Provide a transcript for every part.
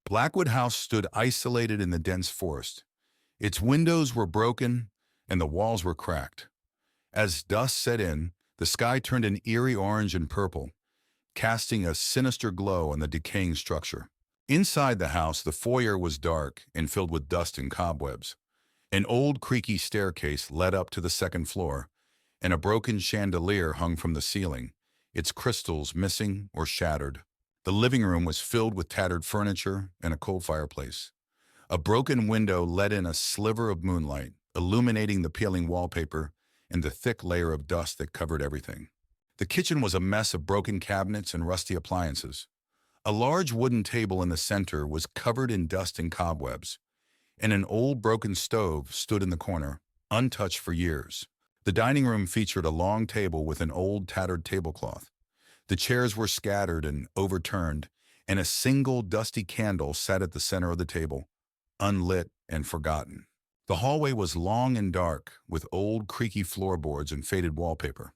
Blackwood House stood isolated in the dense forest. Its windows were broken and the walls were cracked. As dusk set in, the sky turned an eerie orange and purple, casting a sinister glow on the decaying structure. Inside the house, the foyer was dark and filled with dust and cobwebs. An old creaky staircase led up to the second floor, and a broken chandelier hung from the ceiling, its crystals missing or shattered. The living room was filled with tattered furniture and a cold fireplace. A broken window let in a sliver of moonlight, illuminating the peeling wallpaper and the thick layer of dust that covered everything. The kitchen was a mess of broken cabinets and rusty appliances. A large wooden table in the center was covered in dust and cobwebs, and an old broken stove stood in the corner, untouched for years. The dining room featured a long table with an old tattered tablecloth. The chairs were scattered and overturned, and a single dusty candle sat at the center of the table, unlit and forgotten. The hallway was long and dark, with old creaky floorboards and faded wallpaper.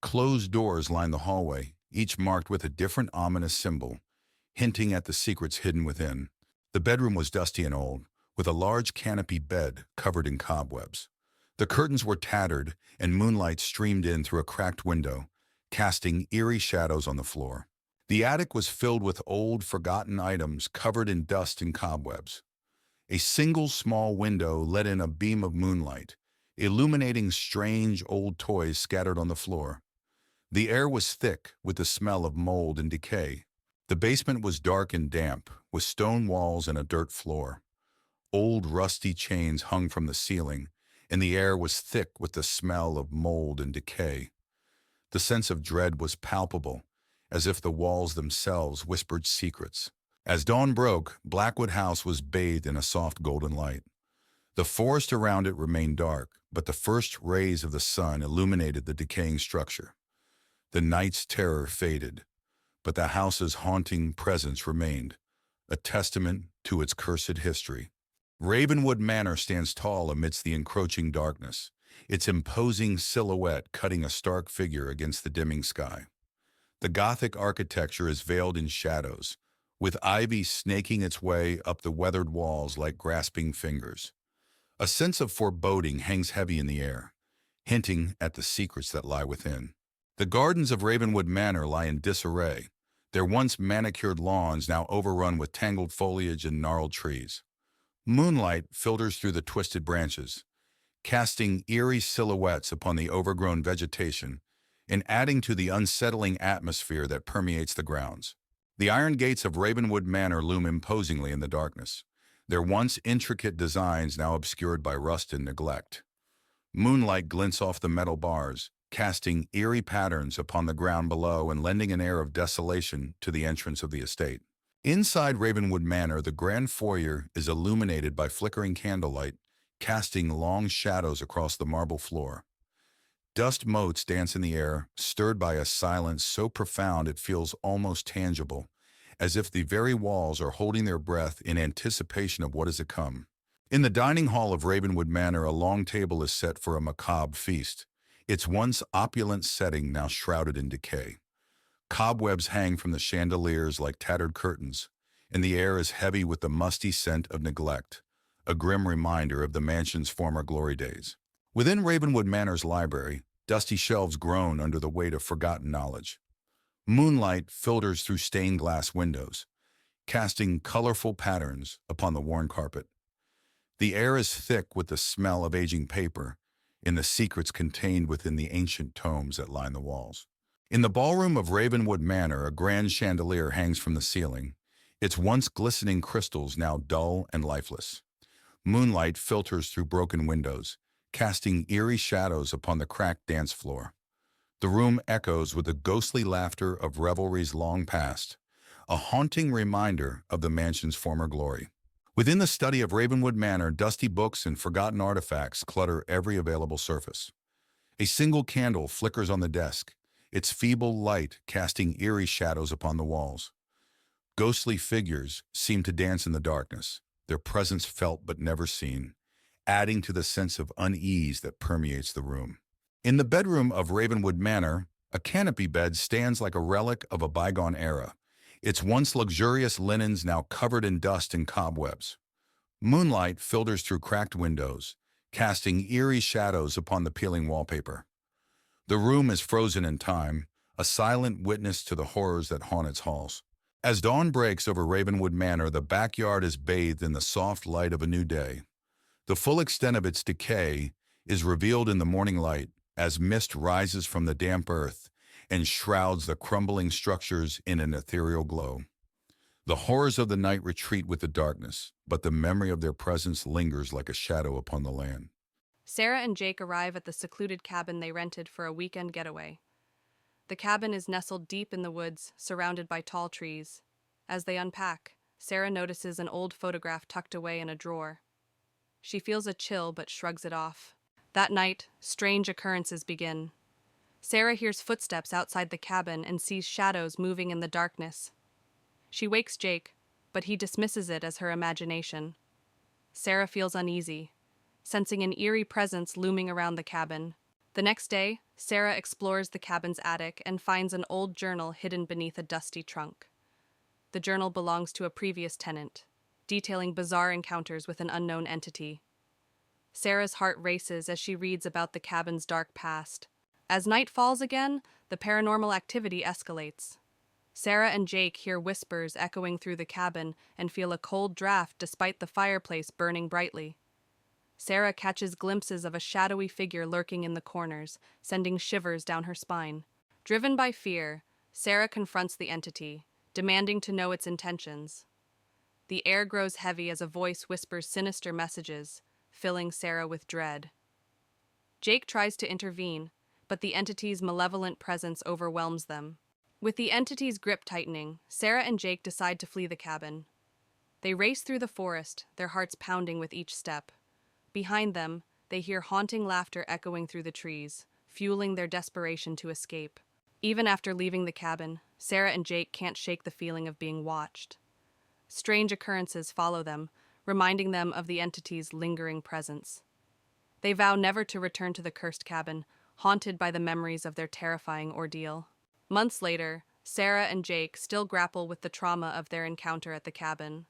Closed doors lined the hallway, each marked with a different ominous symbol, hinting at the secrets hidden within. The bedroom was dusty and old, with a large canopy bed covered in cobwebs. The curtains were tattered, and moonlight streamed in through a cracked window, casting eerie shadows on the floor. The attic was filled with old, forgotten items covered in dust and cobwebs. A single small window let in a beam of moonlight, illuminating strange old toys scattered on the floor. The air was thick with the smell of mold and decay. The basement was dark and damp, with stone walls and a dirt floor. Old rusty chains hung from the ceiling, and the air was thick with the smell of mold and decay. The sense of dread was palpable, as if the walls themselves whispered secrets. As dawn broke, Blackwood House was bathed in a soft golden light. The forest around it remained dark, but the first rays of the sun illuminated the decaying structure. The night's terror faded, but the house's haunting presence remained, a testament to its cursed history. Ravenwood Manor stands tall amidst the encroaching darkness, its imposing silhouette cutting a stark figure against the dimming sky. The Gothic architecture is veiled in shadows, with ivy snaking its way up the weathered walls like grasping fingers. A sense of foreboding hangs heavy in the air, hinting at the secrets that lie within. The gardens of Ravenwood Manor lie in disarray, their once manicured lawns now overrun with tangled foliage and gnarled trees. Moonlight filters through the twisted branches, casting eerie silhouettes upon the overgrown vegetation and adding to the unsettling atmosphere that permeates the grounds. The iron gates of Ravenwood Manor loom imposingly in the darkness, their once intricate designs now obscured by rust and neglect. Moonlight glints off the metal bars, casting eerie patterns upon the ground below and lending an air of desolation to the entrance of the estate. Inside Ravenwood Manor, the grand foyer is illuminated by flickering candlelight, casting long shadows across the marble floor. Dust motes dance in the air, stirred by a silence so profound it feels almost tangible, as if the very walls are holding their breath in anticipation of what is to come. In the dining hall of Ravenwood Manor, a long table is set for a macabre feast, its once opulent setting now shrouded in decay. Cobwebs hang from the chandeliers like tattered curtains, and the air is heavy with the musty scent of neglect, a grim reminder of the mansion's former glory days. Within Ravenwood Manor's library, dusty shelves groan under the weight of forgotten knowledge. Moonlight filters through stained glass windows, casting colorful patterns upon the worn carpet. The air is thick with the smell of aging paper and the secrets contained within the ancient tomes that line the walls. In the ballroom of Ravenwood Manor, a grand chandelier hangs from the ceiling, its once glistening crystals now dull and lifeless. Moonlight filters through broken windows, casting eerie shadows upon the cracked dance floor. The room echoes with the ghostly laughter of revelries long past, a haunting reminder of the mansion's former glory. Within the study of Ravenwood Manor, dusty books and forgotten artifacts clutter every available surface. A single candle flickers on the desk, its feeble light casting eerie shadows upon the walls. Ghostly figures seem to dance in the darkness, their presence felt but never seen, adding to the sense of unease that permeates the room. In the bedroom of Ravenwood Manor, a canopy bed stands like a relic of a bygone era, its once luxurious linens now covered in dust and cobwebs. Moonlight filters through cracked windows, casting eerie shadows upon the peeling wallpaper. The room is frozen in time, a silent witness to the horrors that haunt its halls. As dawn breaks over Ravenwood Manor, the backyard is bathed in the soft light of a new day. The full extent of its decay is revealed in the morning light as mist rises from the damp earth and shrouds the crumbling structures in an ethereal glow. The horrors of the night retreat with the darkness, but the memory of their presence lingers like a shadow upon the land. Sarah and Jake arrive at the secluded cabin they rented for a weekend getaway. The cabin is nestled deep in the woods, surrounded by tall trees. As they unpack, Sarah notices an old photograph tucked away in a drawer. She feels a chill but shrugs it off. That night, strange occurrences begin. Sarah hears footsteps outside the cabin and sees shadows moving in the darkness. She wakes Jake, but he dismisses it as her imagination. Sarah feels uneasy, sensing an eerie presence looming around the cabin. The next day, Sarah explores the cabin's attic and finds an old journal hidden beneath a dusty trunk. The journal belongs to a previous tenant, detailing bizarre encounters with an unknown entity. Sarah's heart races as she reads about the cabin's dark past. As night falls again, the paranormal activity escalates. Sarah and Jake hear whispers echoing through the cabin and feel a cold draft despite the fireplace burning brightly. Sarah catches glimpses of a shadowy figure lurking in the corners, sending shivers down her spine. Driven by fear, Sarah confronts the entity, demanding to know its intentions. The air grows heavy as a voice whispers sinister messages, filling Sarah with dread. Jake tries to intervene, but the entity's malevolent presence overwhelms them. With the entity's grip tightening, Sarah and Jake decide to flee the cabin. They race through the forest, their hearts pounding with each step. Behind them, they hear haunting laughter echoing through the trees, fueling their desperation to escape. Even after leaving the cabin, Sarah and Jake can't shake the feeling of being watched. Strange occurrences follow them, reminding them of the entity's lingering presence. They vow never to return to the cursed cabin, haunted by the memories of their terrifying ordeal. Months later, Sarah and Jake still grapple with the trauma of their encounter at the cabin.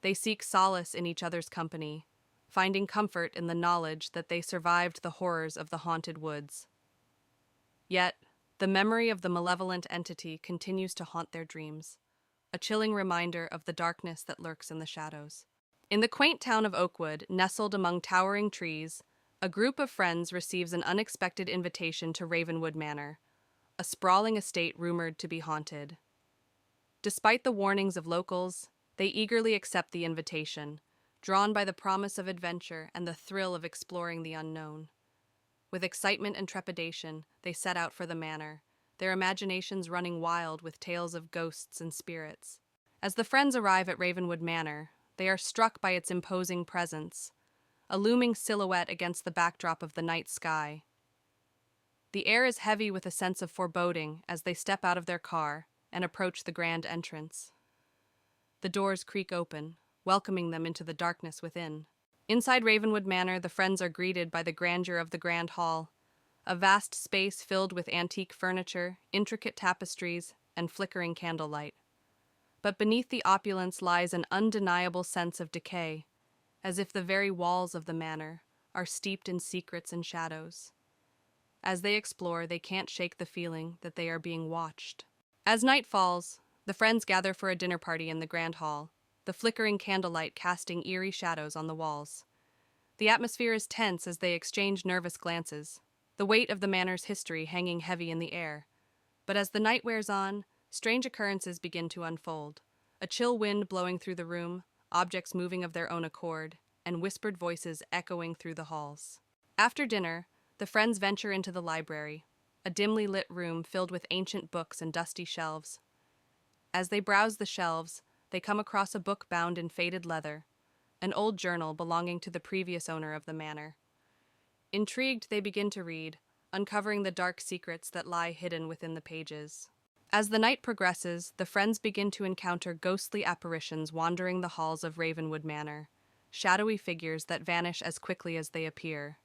They seek solace in each other's company, finding comfort in the knowledge that they survived the horrors of the haunted woods. Yet, the memory of the malevolent entity continues to haunt their dreams, a chilling reminder of the darkness that lurks in the shadows. In the quaint town of Oakwood, nestled among towering trees, a group of friends receives an unexpected invitation to Ravenwood Manor, a sprawling estate rumored to be haunted. Despite the warnings of locals, they eagerly accept the invitation, drawn by the promise of adventure and the thrill of exploring the unknown. With excitement and trepidation, they set out for the manor, their imaginations running wild with tales of ghosts and spirits. As the friends arrive at Ravenwood Manor, they are struck by its imposing presence, a looming silhouette against the backdrop of the night sky. The air is heavy with a sense of foreboding as they step out of their car and approach the grand entrance. The doors creak open, welcoming them into the darkness within. Inside Ravenwood Manor, the friends are greeted by the grandeur of the Grand Hall, a vast space filled with antique furniture, intricate tapestries, and flickering candlelight. But beneath the opulence lies an undeniable sense of decay, as if the very walls of the manor are steeped in secrets and shadows. As they explore, they can't shake the feeling that they are being watched. As night falls, the friends gather for a dinner party in the Grand Hall, the flickering candlelight casting eerie shadows on the walls. The atmosphere is tense as they exchange nervous glances, the weight of the manor's history hanging heavy in the air. But as the night wears on, strange occurrences begin to unfold. A chill wind blowing through the room, objects moving of their own accord, and whispered voices echoing through the halls. After dinner, the friends venture into the library, a dimly lit room filled with ancient books and dusty shelves. As they browse the shelves, they come across a book bound in faded leather, an old journal belonging to the previous owner of the manor. Intrigued, they begin to read, uncovering the dark secrets that lie hidden within the pages. As the night progresses, the friends begin to encounter ghostly apparitions wandering the halls of Ravenwood Manor, shadowy figures that vanish as quickly as they appear.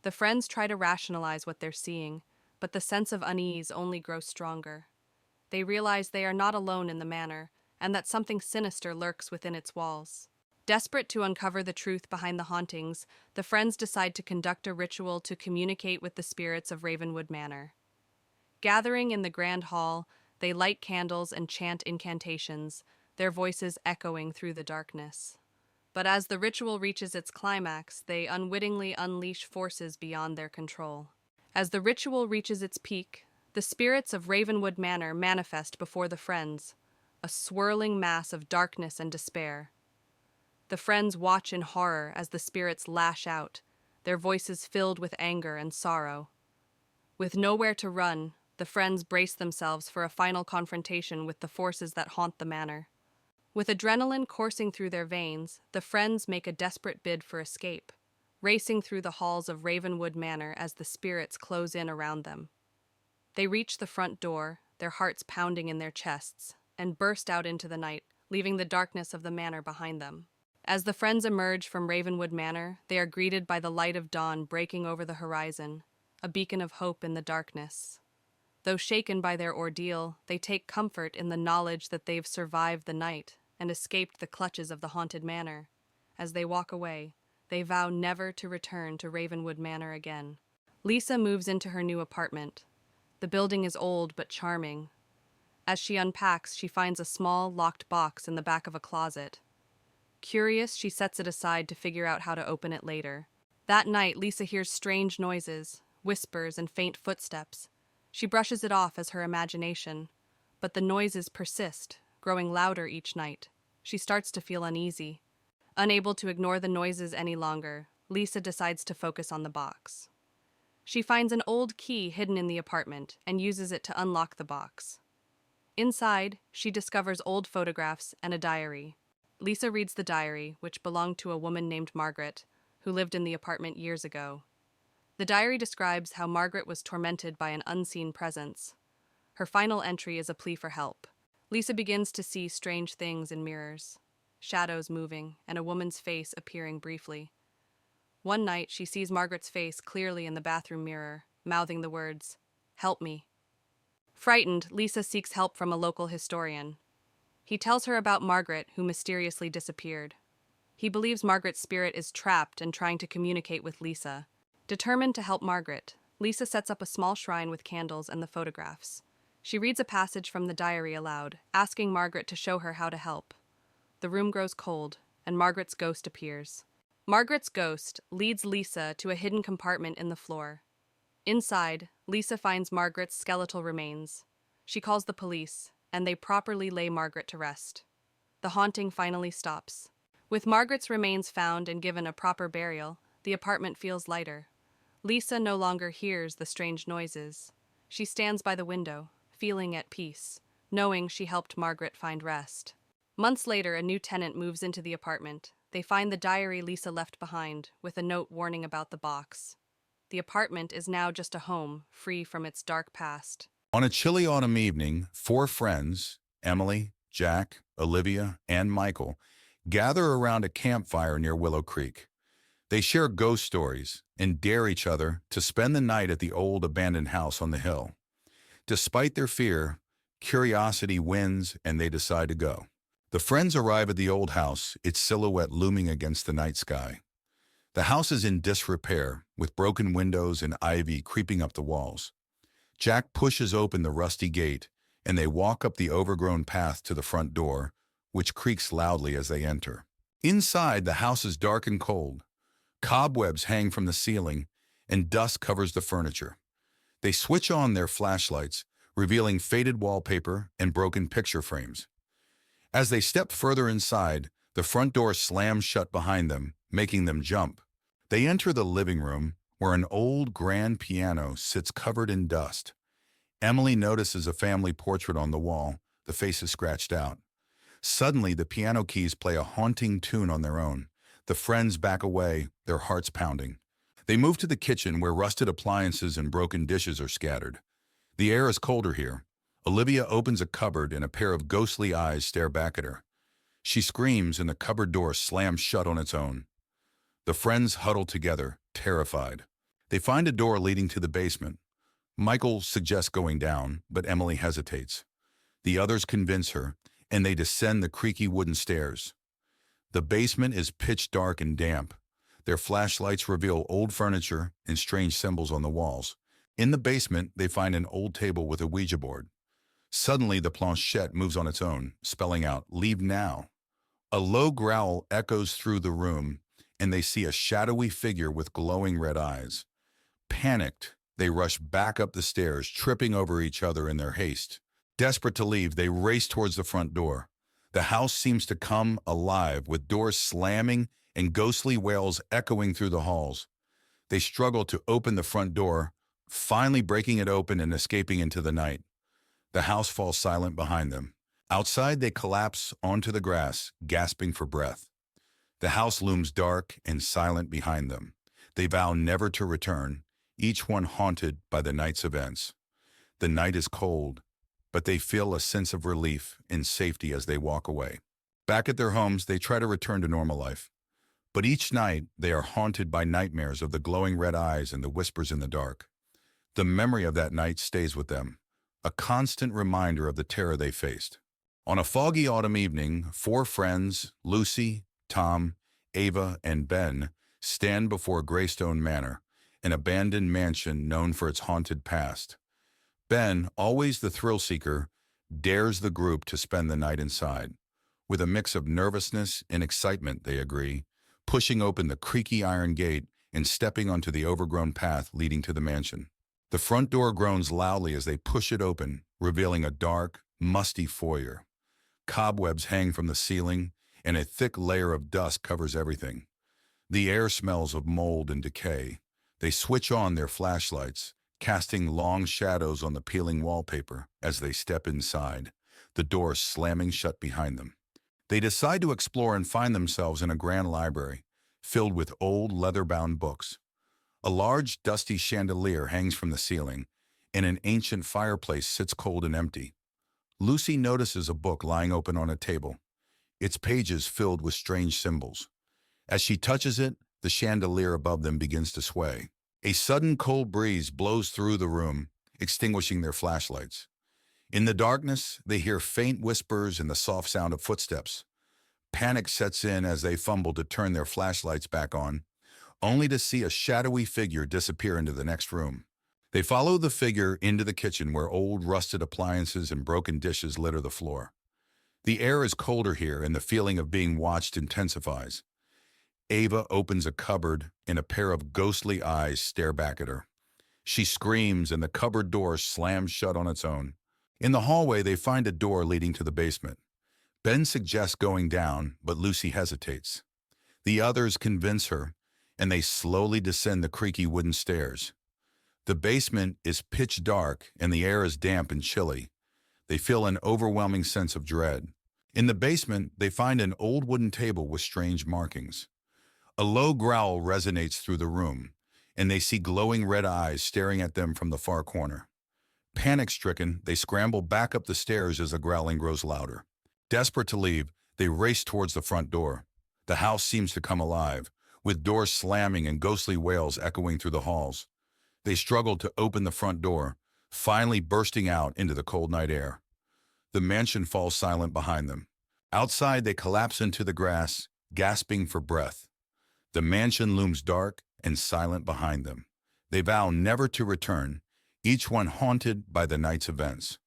The friends try to rationalize what they're seeing, but the sense of unease only grows stronger. they realize they are not alone in the manor, and that something sinister lurks within its walls. Desperate to uncover the truth behind the hauntings, the friends decide to conduct a ritual to communicate with the spirits of Ravenwood Manor. Gathering in the grand hall, they light candles and chant incantations, their voices echoing through the darkness. But as the ritual reaches its climax, they unwittingly unleash forces beyond their control. As the ritual reaches its peak, the spirits of Ravenwood Manor manifest before the friends, a swirling mass of darkness and despair. The friends watch in horror as the spirits lash out, their voices filled with anger and sorrow. With nowhere to run, the friends brace themselves for a final confrontation with the forces that haunt the manor. With adrenaline coursing through their veins, the friends make a desperate bid for escape, racing through the halls of Ravenwood Manor as the spirits close in around them. They reach the front door, their hearts pounding in their chests, and burst out into the night, leaving the darkness of the manor behind them. As the friends emerge from Ravenwood Manor, they are greeted by the light of dawn breaking over the horizon, a beacon of hope in the darkness. Though shaken by their ordeal, they take comfort in the knowledge that they've survived the night and escaped the clutches of the haunted manor. As they walk away, they vow never to return to Ravenwood Manor again. Lisa moves into her new apartment. The building is old but charming. As she unpacks, she finds a small, locked box in the back of a closet. Curious, she sets it aside to figure out how to open it later. That night, Lisa hears strange noises, whispers, and faint footsteps. She brushes it off as her imagination, but the noises persist, growing louder each night. She starts to feel uneasy. Unable to ignore the noises any longer, Lisa decides to focus on the box. She finds an old key hidden in the apartment and uses it to unlock the box. Inside, she discovers old photographs and a diary. Lisa reads the diary, which belonged to a woman named Margaret, who lived in the apartment years ago. The diary describes how Margaret was tormented by an unseen presence. Her final entry is a plea for help. Lisa begins to see strange things in mirrors, shadows moving, and a woman's face appearing briefly. One night, she sees Margaret's face clearly in the bathroom mirror, mouthing the words, "Help me." Frightened, Lisa seeks help from a local historian. He tells her about Margaret, who mysteriously disappeared. He believes Margaret's spirit is trapped and trying to communicate with Lisa. Determined to help Margaret, Lisa sets up a small shrine with candles and the photographs. She reads a passage from the diary aloud, asking Margaret to show her how to help. The room grows cold, and Margaret's ghost appears. Margaret's ghost leads Lisa to a hidden compartment in the floor. Inside, Lisa finds Margaret's skeletal remains. She calls the police, and they properly lay Margaret to rest. The haunting finally stops. With Margaret's remains found and given a proper burial, the apartment feels lighter. Lisa no longer hears the strange noises. She stands by the window, feeling at peace, knowing she helped Margaret find rest. Months later, a new tenant moves into the apartment. They find the diary Lisa left behind, with a note warning about the box. The apartment is now just a home, free from its dark past. On a chilly autumn evening, 4 friends, Emily, Jack, Olivia, and Michael, gather around a campfire near Willow Creek. They share ghost stories and dare each other to spend the night at the old abandoned house on the hill. Despite their fear, curiosity wins and they decide to go. The friends arrive at the old house, its silhouette looming against the night sky. The house is in disrepair, with broken windows and ivy creeping up the walls. Jack pushes open the rusty gate, and they walk up the overgrown path to the front door, which creaks loudly as they enter. Inside, the house is dark and cold. Cobwebs hang from the ceiling, and dust covers the furniture. They switch on their flashlights, revealing faded wallpaper and broken picture frames. As they step further inside, the front door slams shut behind them, making them jump. They enter the living room, where an old grand piano sits covered in dust. Emily notices a family portrait on the wall, the face is scratched out. Suddenly, the piano keys play a haunting tune on their own. The friends back away, their hearts pounding. They move to the kitchen, where rusted appliances and broken dishes are scattered. The air is colder here. Olivia opens a cupboard and a pair of ghostly eyes stare back at her. She screams and the cupboard door slams shut on its own. The friends huddle together, terrified. They find a door leading to the basement. Michael suggests going down, but Emily hesitates. The others convince her, and they descend the creaky wooden stairs. The basement is pitch dark and damp. Their flashlights reveal old furniture and strange symbols on the walls. In the basement, they find an old table with a Ouija board. Suddenly, the planchette moves on its own, spelling out, "Leave now." A low growl echoes through the room, and they see a shadowy figure with glowing red eyes. Panicked, they rush back up the stairs, tripping over each other in their haste. Desperate to leave, they race towards the front door. The house seems to come alive, with doors slamming and ghostly wails echoing through the halls. They struggle to open the front door, finally breaking it open and escaping into the night. The house falls silent behind them. Outside, they collapse onto the grass, gasping for breath. The house looms dark and silent behind them. They vow never to return, each one haunted by the night's events. The night is cold, but they feel a sense of relief and safety as they walk away. Back at their homes, they try to return to normal life. But each night, they are haunted by nightmares of the glowing red eyes and the whispers in the dark. The memory of that night stays with them, a constant reminder of the terror they faced. On a foggy autumn evening, four friends, Lucy, Tom, Ava, and Ben, stand before Greystone Manor, an abandoned mansion known for its haunted past. Ben, always the thrill-seeker, dares the group to spend the night inside. With a mix of nervousness and excitement, they agree, pushing open the creaky iron gate and stepping onto the overgrown path leading to the mansion. The front door groans loudly as they push it open, revealing a dark, musty foyer. Cobwebs hang from the ceiling, and a thick layer of dust covers everything. The air smells of mold and decay. They switch on their flashlights, casting long shadows on the peeling wallpaper as they step inside, the door slamming shut behind them. They decide to explore and find themselves in a grand library, filled with old leather-bound books. A large, dusty chandelier hangs from the ceiling, and an ancient fireplace sits cold and empty. Lucy notices a book lying open on a table, its pages filled with strange symbols. As she touches it, the chandelier above them begins to sway. A sudden cold breeze blows through the room, extinguishing their flashlights. In the darkness, they hear faint whispers and the soft sound of footsteps. Panic sets in as they fumble to turn their flashlights back on, only to see a shadowy figure disappear into the next room. They follow the figure into the kitchen where old rusted appliances and broken dishes litter the floor. The air is colder here and the feeling of being watched intensifies. Ava opens a cupboard and a pair of ghostly eyes stare back at her. She screams and the cupboard door slams shut on its own. In the hallway, they find a door leading to the basement. Ben suggests going down, but Lucy hesitates. The others convince her, and they slowly descend the creaky wooden stairs. The basement is pitch dark and the air is damp and chilly. They feel an overwhelming sense of dread. In the basement, they find an old wooden table with strange markings. A low growl resonates through the room, and they see glowing red eyes staring at them from the far corner. Panic-stricken, they scramble back up the stairs as the growling grows louder. Desperate to leave, they race towards the front door. The house seems to come alive, with doors slamming and ghostly wails echoing through the halls. They struggle to open the front door, finally bursting out into the cold night air. The mansion falls silent behind them. Outside, they collapse into the grass, gasping for breath. The mansion looms dark and silent behind them. They vow never to return, each one haunted by the night's events.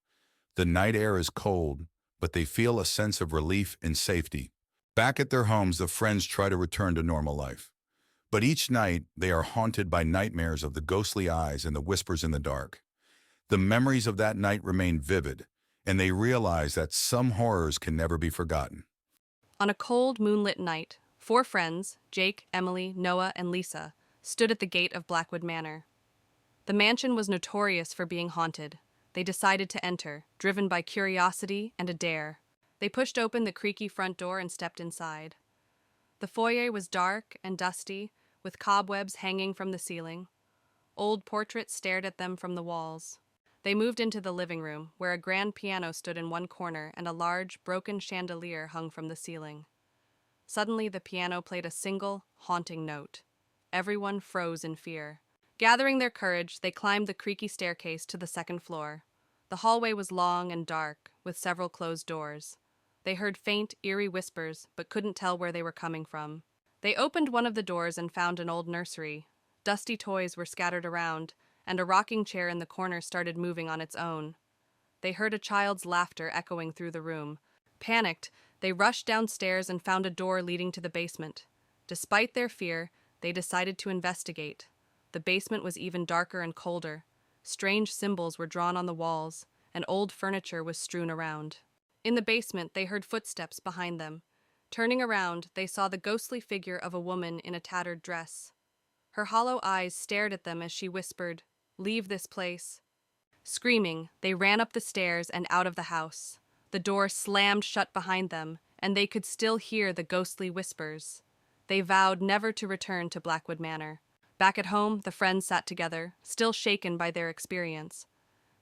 The night air is cold, but they feel a sense of relief and safety. Back at their homes, the friends try to return to normal life. But each night, they are haunted by nightmares of the ghostly eyes and the whispers in the dark. The memories of that night remain vivid, and they realize that some horrors can never be forgotten. On a cold, moonlit night, four friends, Jake, Emily, Noah, and Lisa, stood at the gate of Blackwood Manor. The mansion was notorious for being haunted. They decided to enter, driven by curiosity and a dare. They pushed open the creaky front door and stepped inside. The foyer was dark and dusty, with cobwebs hanging from the ceiling. Old portraits stared at them from the walls. They moved into the living room, where a grand piano stood in one corner and a large, broken chandelier hung from the ceiling. Suddenly, the piano played a single, haunting note. Everyone froze in fear. Gathering their courage, they climbed the creaky staircase to the second floor. The hallway was long and dark, with several closed doors. They heard faint, eerie whispers, but couldn't tell where they were coming from. They opened one of the doors and found an old nursery. Dusty toys were scattered around, and a rocking chair in the corner started moving on its own. They heard a child's laughter echoing through the room. Panicked, they rushed downstairs and found a door leading to the basement. Despite their fear, they decided to investigate. The basement was even darker and colder. Strange symbols were drawn on the walls, and old furniture was strewn around. In the basement, they heard footsteps behind them. Turning around, they saw the ghostly figure of a woman in a tattered dress. Her hollow eyes stared at them as she whispered, "Leave this place." Screaming, they ran up the stairs and out of the house. The door slammed shut behind them, and they could still hear the ghostly whispers. They vowed never to return to Blackwood Manor. Back at home, the friends sat together, still shaken by their experience.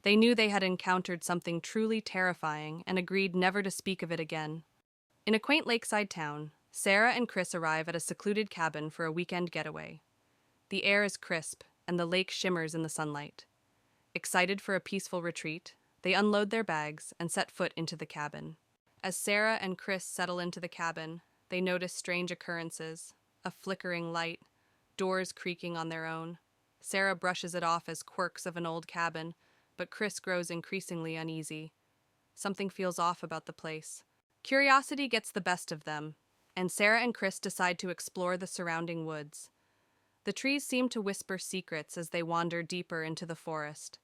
They knew they had encountered something truly terrifying and agreed never to speak of it again. In a quaint lakeside town, Sarah and Chris arrive at a secluded cabin for a weekend getaway. The air is crisp, and the lake shimmers in the sunlight. Excited for a peaceful retreat, they unload their bags and set foot into the cabin. As Sarah and Chris settle into the cabin, they notice strange occurrences: a flickering light, doors creaking on their own. Sarah brushes it off as quirks of an old cabin, but Chris grows increasingly uneasy. Something feels off about the place. Curiosity gets the best of them, and Sarah and Chris decide to explore the surrounding woods. The trees seem to whisper secrets as they wander deeper into the forest.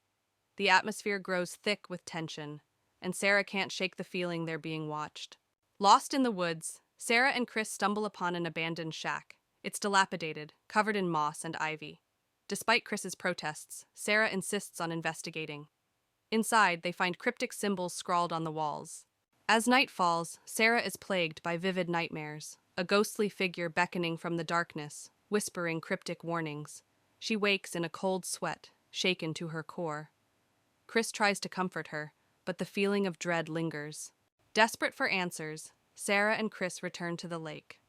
The atmosphere grows thick with tension, and Sarah can't shake the feeling they're being watched. Lost in the woods, Sarah and Chris stumble upon an abandoned shack. It's dilapidated, covered in moss and ivy. Despite Chris's protests, Sarah insists on investigating. Inside, they find cryptic symbols scrawled on the walls. As night falls, Sarah is plagued by vivid nightmares, a ghostly figure beckoning from the darkness, whispering cryptic warnings. She wakes in a cold sweat, shaken to her core. Chris tries to comfort her, but the feeling of dread lingers. Desperate for answers, Sarah and Chris return to the lake.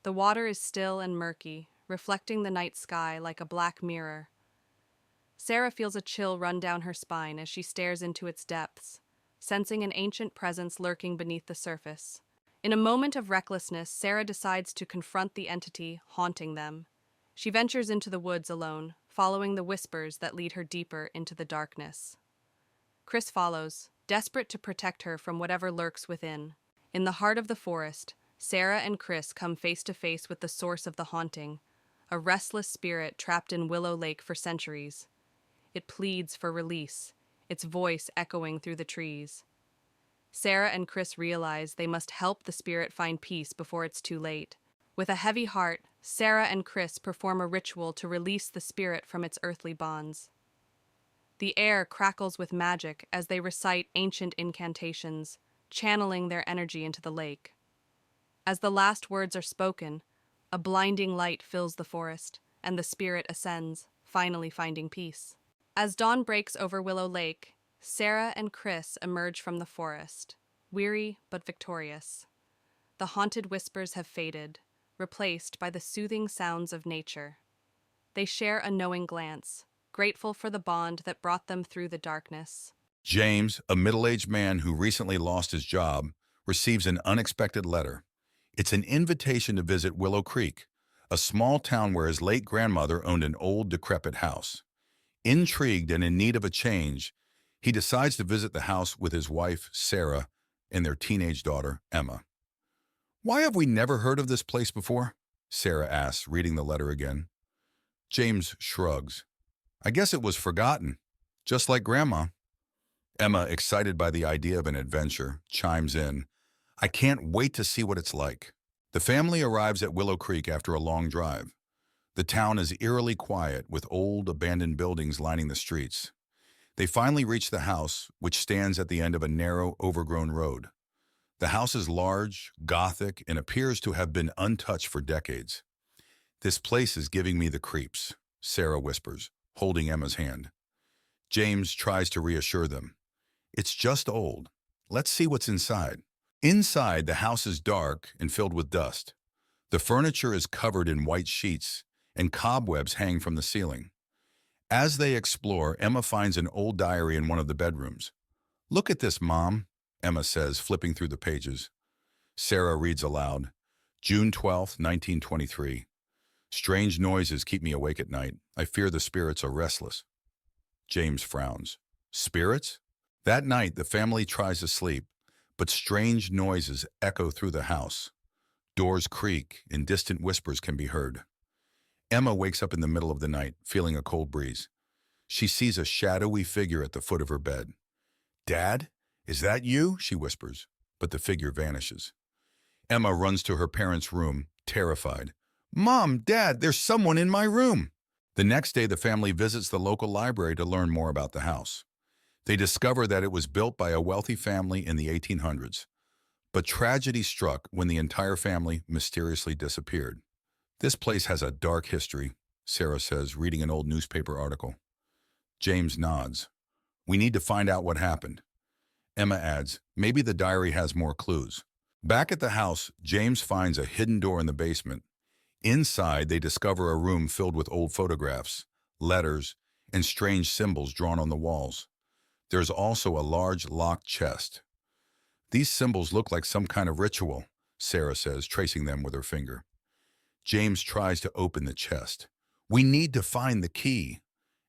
The water is still and murky, reflecting the night sky like a black mirror. Sarah feels a chill run down her spine as she stares into its depths, sensing an ancient presence lurking beneath the surface. In a moment of recklessness, Sarah decides to confront the entity haunting them. She ventures into the woods alone, following the whispers that lead her deeper into the darkness. Chris follows, desperate to protect her from whatever lurks within. In the heart of the forest, Sarah and Chris come face to face with the source of the haunting, a restless spirit trapped in Willow Lake for centuries. It pleads for release, its voice echoing through the trees. Sarah and Chris realize they must help the spirit find peace before it's too late. With a heavy heart, Sarah and Chris perform a ritual to release the spirit from its earthly bonds. The air crackles with magic as they recite ancient incantations, channeling their energy into the lake. As the last words are spoken, a blinding light fills the forest, and the spirit ascends, finally finding peace. As dawn breaks over Willow Lake, Sarah and Chris emerge from the forest, weary but victorious. The haunted whispers have faded, replaced by the soothing sounds of nature. They share a knowing glance, grateful for the bond that brought them through the darkness. James, a middle-aged man who recently lost his job, receives an unexpected letter. It's an invitation to visit Willow Creek, a small town where his late grandmother owned an old, decrepit house. Intrigued and in need of a change, he decides to visit the house with his wife, Sarah, and their teenage daughter, Emma. "Why have we never heard of this place before?" Sarah asks, reading the letter again. James shrugs. "I guess it was forgotten, just like Grandma." Emma, excited by the idea of an adventure, chimes in, "I can't wait to see what it's like." The family arrives at Willow Creek after a long drive. The town is eerily quiet, with old, abandoned buildings lining the streets. They finally reach the house, which stands at the end of a narrow, overgrown road. The house is large, Gothic, and appears to have been untouched for decades. "This place is giving me the creeps," Sarah whispers, holding Emma's hand. James tries to reassure them. "It's just old. Let's see what's inside." Inside, the house is dark and filled with dust. The furniture is covered in white sheets, and cobwebs hang from the ceiling. As they explore, Emma finds an old diary in one of the bedrooms. "Look at this, Mom," Emma says, flipping through the pages. Sarah reads aloud. June 12th, 1923. Strange noises keep me awake at night. I fear the spirits are restless. James frowns. Spirits? That night, the family tries to sleep, but strange noises echo through the house. Doors creak, and distant whispers can be heard. Emma wakes up in the middle of the night, feeling a cold breeze. She sees a shadowy figure at the foot of her bed. Dad? Is that you? She whispers, but the figure vanishes. Emma runs to her parents' room, terrified. Mom, Dad, there's someone in my room. The next day, the family visits the local library to learn more about the house. They discover that it was built by a wealthy family in the 1800s. But tragedy struck when the entire family mysteriously disappeared. This place has a dark history, Sarah says, reading an old newspaper article. James nods. We need to find out what happened. Emma adds, maybe the diary has more clues. Back at the house, James finds a hidden door in the basement. Inside, they discover a room filled with old photographs, letters, and strange symbols drawn on the walls. There's also a large locked chest. These symbols look like some kind of ritual, Sarah says, tracing them with her finger. James tries to open the chest. We need to find the key.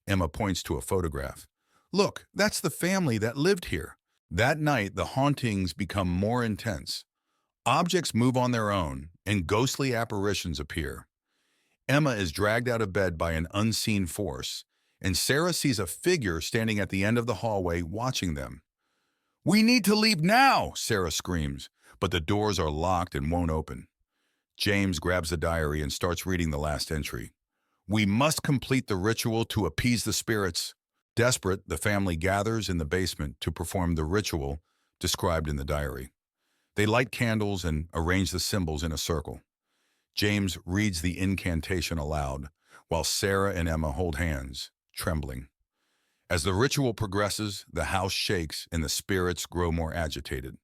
Emma points to a photograph. Look, that's the family that lived here. That night, the hauntings become more intense. Objects move on their own, and ghostly apparitions appear. Emma is dragged out of bed by an unseen force, and Sarah sees a figure standing at the end of the hallway watching them. We need to leave now, Sarah screams, but the doors are locked and won't open. James grabs the diary and starts reading the last entry. We must complete the ritual to appease the spirits. Desperate, the family gathers in the basement to perform the ritual described in the diary. They light candles and arrange the symbols in a circle. James reads the incantation aloud, while Sarah and Emma hold hands, trembling. As the ritual progresses, the house shakes and the spirits grow more agitated.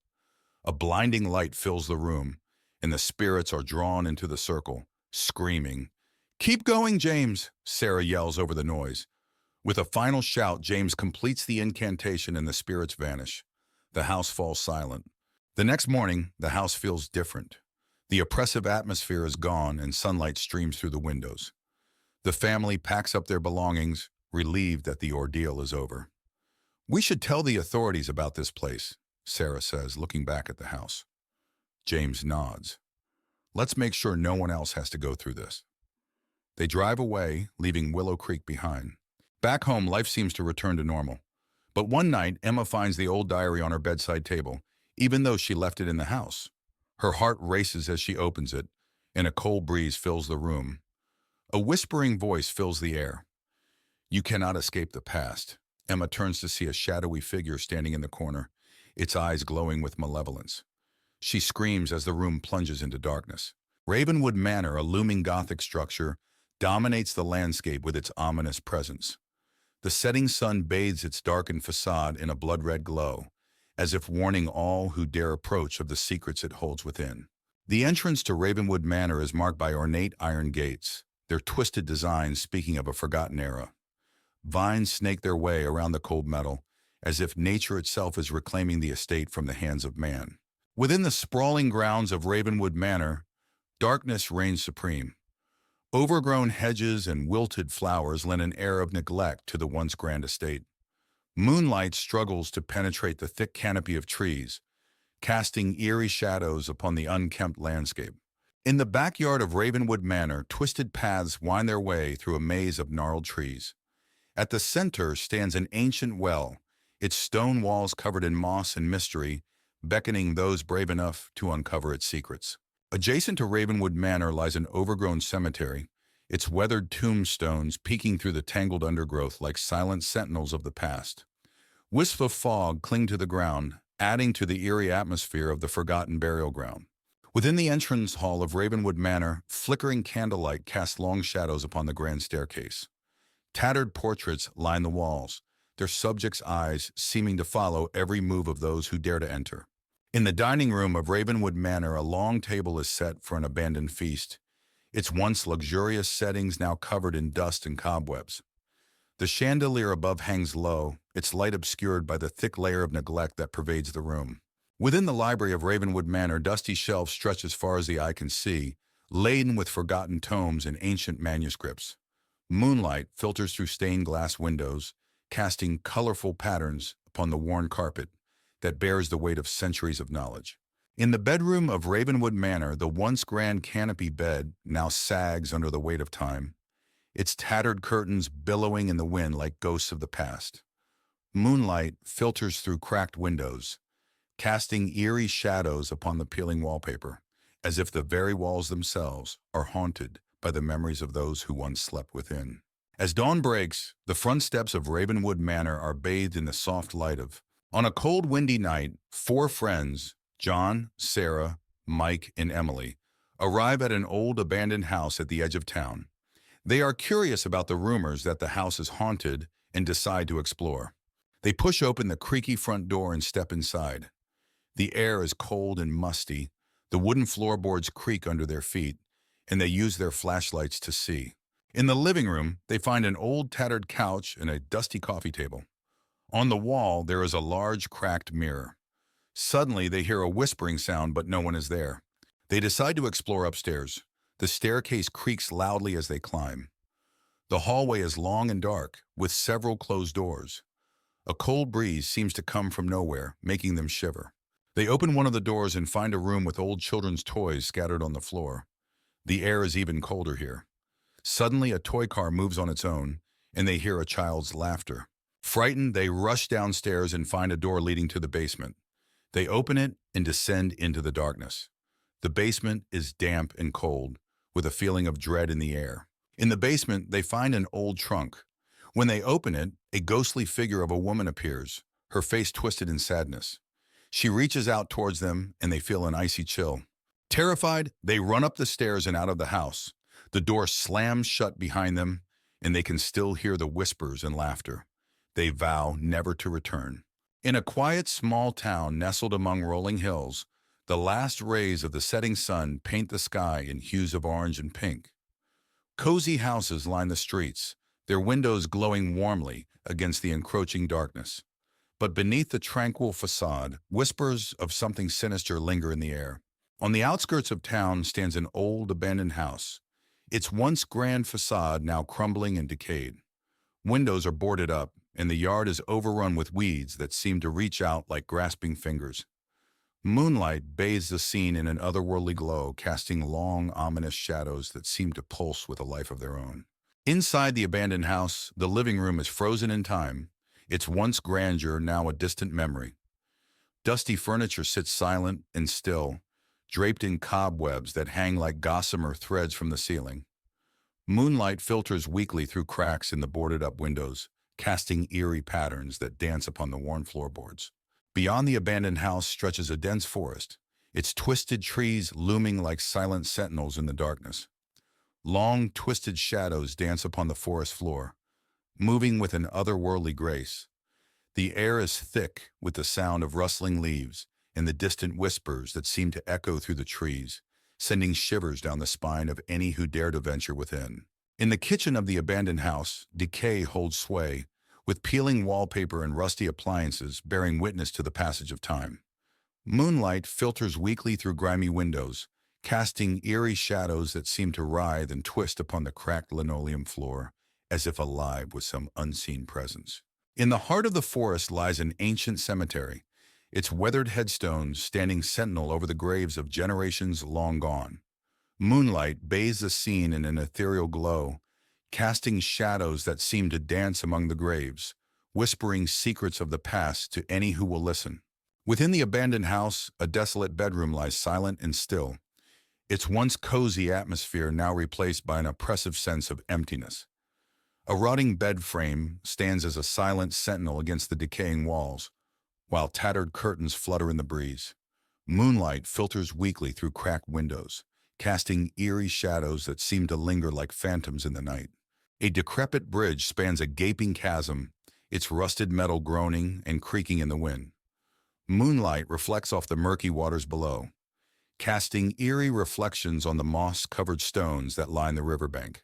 A blinding light fills the room, and the spirits are drawn into the circle, screaming. Keep going, James, Sarah yells over the noise. With a final shout, James completes the incantation and the spirits vanish. The house falls silent. The next morning, the house feels different. The oppressive atmosphere is gone and sunlight streams through the windows. The family packs up their belongings, relieved that the ordeal is over. We should tell the authorities about this place, Sarah says, looking back at the house. James nods. Let's make sure no one else has to go through this. They drive away, leaving Willow Creek behind. Back home, life seems to return to normal. But one night, Emma finds the old diary on her bedside table, even though she left it in the house. Her heart races as she opens it, and a cold breeze fills the room. A whispering voice fills the air. You cannot escape the past. Emma turns to see a shadowy figure standing in the corner, its eyes glowing with malevolence. She screams as the room plunges into darkness. Ravenwood Manor, a looming Gothic structure, dominates the landscape with its ominous presence. The setting sun bathes its darkened facade in a blood-red glow, as if warning all who dare approach of the secrets it holds within. The entrance to Ravenwood Manor is marked by ornate iron gates, their twisted designs speaking of a forgotten era. Vines snake their way around the cold metal, as if nature itself is reclaiming the estate from the hands of man. Within the sprawling grounds of Ravenwood Manor, darkness reigns supreme. Overgrown hedges and wilted flowers lend an air of neglect to the once grand estate. Moonlight struggles to penetrate the thick canopy of trees, casting eerie shadows upon the unkempt landscape. In the backyard of Ravenwood Manor, twisted paths wind their way through a maze of gnarled trees. At the center stands an ancient well, its stone walls covered in moss and mystery, beckoning those brave enough to uncover its secrets. Adjacent to Ravenwood Manor lies an overgrown cemetery, its weathered tombstones peeking through the tangled undergrowth like silent sentinels of the past. Wisps of fog cling to the ground, adding to the eerie atmosphere of the forgotten burial ground. Within the entrance hall of Ravenwood Manor, flickering candlelight casts long shadows upon the grand staircase. Tattered portraits line the walls, their subjects' eyes seeming to follow every move of those who dare to enter. In the dining room of Ravenwood Manor, a long table is set for an abandoned feast, its once luxurious settings now covered in dust and cobwebs. The chandelier above hangs low, its light obscured by the thick layer of neglect that pervades the room. Within the library of Ravenwood Manor, dusty shelves stretch as far as the eye can see, laden with forgotten tomes and ancient manuscripts. Moonlight filters through stained glass windows, casting colorful patterns upon the worn carpet that bears the weight of centuries of knowledge. In the bedroom of Ravenwood Manor, the once grand canopy bed now sags under the weight of time, its tattered curtains billowing in the wind like ghosts of the past. Moonlight filters through cracked windows, casting eerie shadows upon the peeling wallpaper, as if the very walls themselves are haunted by the memories of those who once slept within. As dawn breaks, the front steps of Ravenwood Manor are bathed in the soft light of. On a cold, windy night, four friends, John, Sarah, Mike, and Emily, arrive at an old abandoned house at the edge of town. They are curious about the rumors that the house is haunted and decide to explore. They push open the creaky front door and step inside. The air is cold and musty, the wooden floorboards creak under their feet, and they use their flashlights to see. In the living room, they find an old tattered couch and a dusty coffee table. On the wall, there is a large cracked mirror. Suddenly, they hear a whispering sound, but no one is there. They decide to explore upstairs. The staircase creaks loudly as they climb. The hallway is long and dark, with several closed doors. A cold breeze seems to come from nowhere, making them shiver. They open one of the doors and find a room with old children's toys scattered on the floor. The air is even colder here. Suddenly, a toy car moves on its own, and they hear a child's laughter. Frightened, they rush downstairs and find a door leading to the basement. They open it and descend into the darkness. The basement is damp and cold, with a feeling of dread in the air. In the basement, they find an old trunk. When they open it, a ghostly figure of a woman appears, her face twisted in sadness. She reaches out towards them, and they feel an icy chill. Terrified, they run up the stairs and out of the house. The door slams shut behind them, and they can still hear the whispers and laughter. They vow never to return. In a quiet, small town nestled among rolling hills, the last rays of the setting sun paint the sky in hues of orange and pink. Cozy houses line the streets, their windows glowing warmly against the encroaching darkness. But beneath the tranquil facade, whispers of something sinister linger in the air. On the outskirts of town stands an old abandoned house, its once grand facade now crumbling and decayed. Windows are boarded up, and the yard is overrun with weeds that seem to reach out like grasping fingers. Moonlight bathes the scene in an otherworldly glow, casting long, ominous shadows that seem to pulse with a life of their own. Inside the abandoned house, the living room is frozen in time, its once grandeur now a distant memory. Dusty furniture sits silent and still, draped in cobwebs that hang like gossamer threads from the ceiling. Moonlight filters weakly through cracks in the boarded-up windows, casting eerie patterns that dance upon the worn floorboards. Beyond the abandoned house stretches a dense forest, its twisted trees looming like silent sentinels in the darkness. Long, twisted shadows dance upon the forest floor, moving with an otherworldly grace. The air is thick with the sound of rustling leaves and the distant whispers that seem to echo through the trees, sending shivers down the spine of any who dare to venture within. In the kitchen of the abandoned house, decay holds sway, with peeling wallpaper and rusty appliances bearing witness to the passage of time. Moonlight filters weakly through grimy windows, casting eerie shadows that seem to writhe and twist upon the cracked linoleum floor, as if alive with some unseen presence. In the heart of the forest lies an ancient cemetery, its weathered headstones standing sentinel over the graves of generations long gone. Moonlight bathes the scene in an ethereal glow, casting shadows that seem to dance among the graves, whispering secrets of the past to any who will listen. Within the abandoned house, a desolate bedroom lies silent and still, its once cozy atmosphere now replaced by an oppressive sense of emptiness. A rotting bed frame stands as a silent sentinel against the decaying walls, while tattered curtains flutter in the breeze. Moonlight filters weakly through cracked windows, casting eerie shadows that seem to linger like phantoms in the night. A decrepit bridge spans a gaping chasm, its rusted metal groaning and creaking in the wind. Moonlight reflects off the murky waters below, casting eerie reflections on the moss-covered stones that line the riverbank.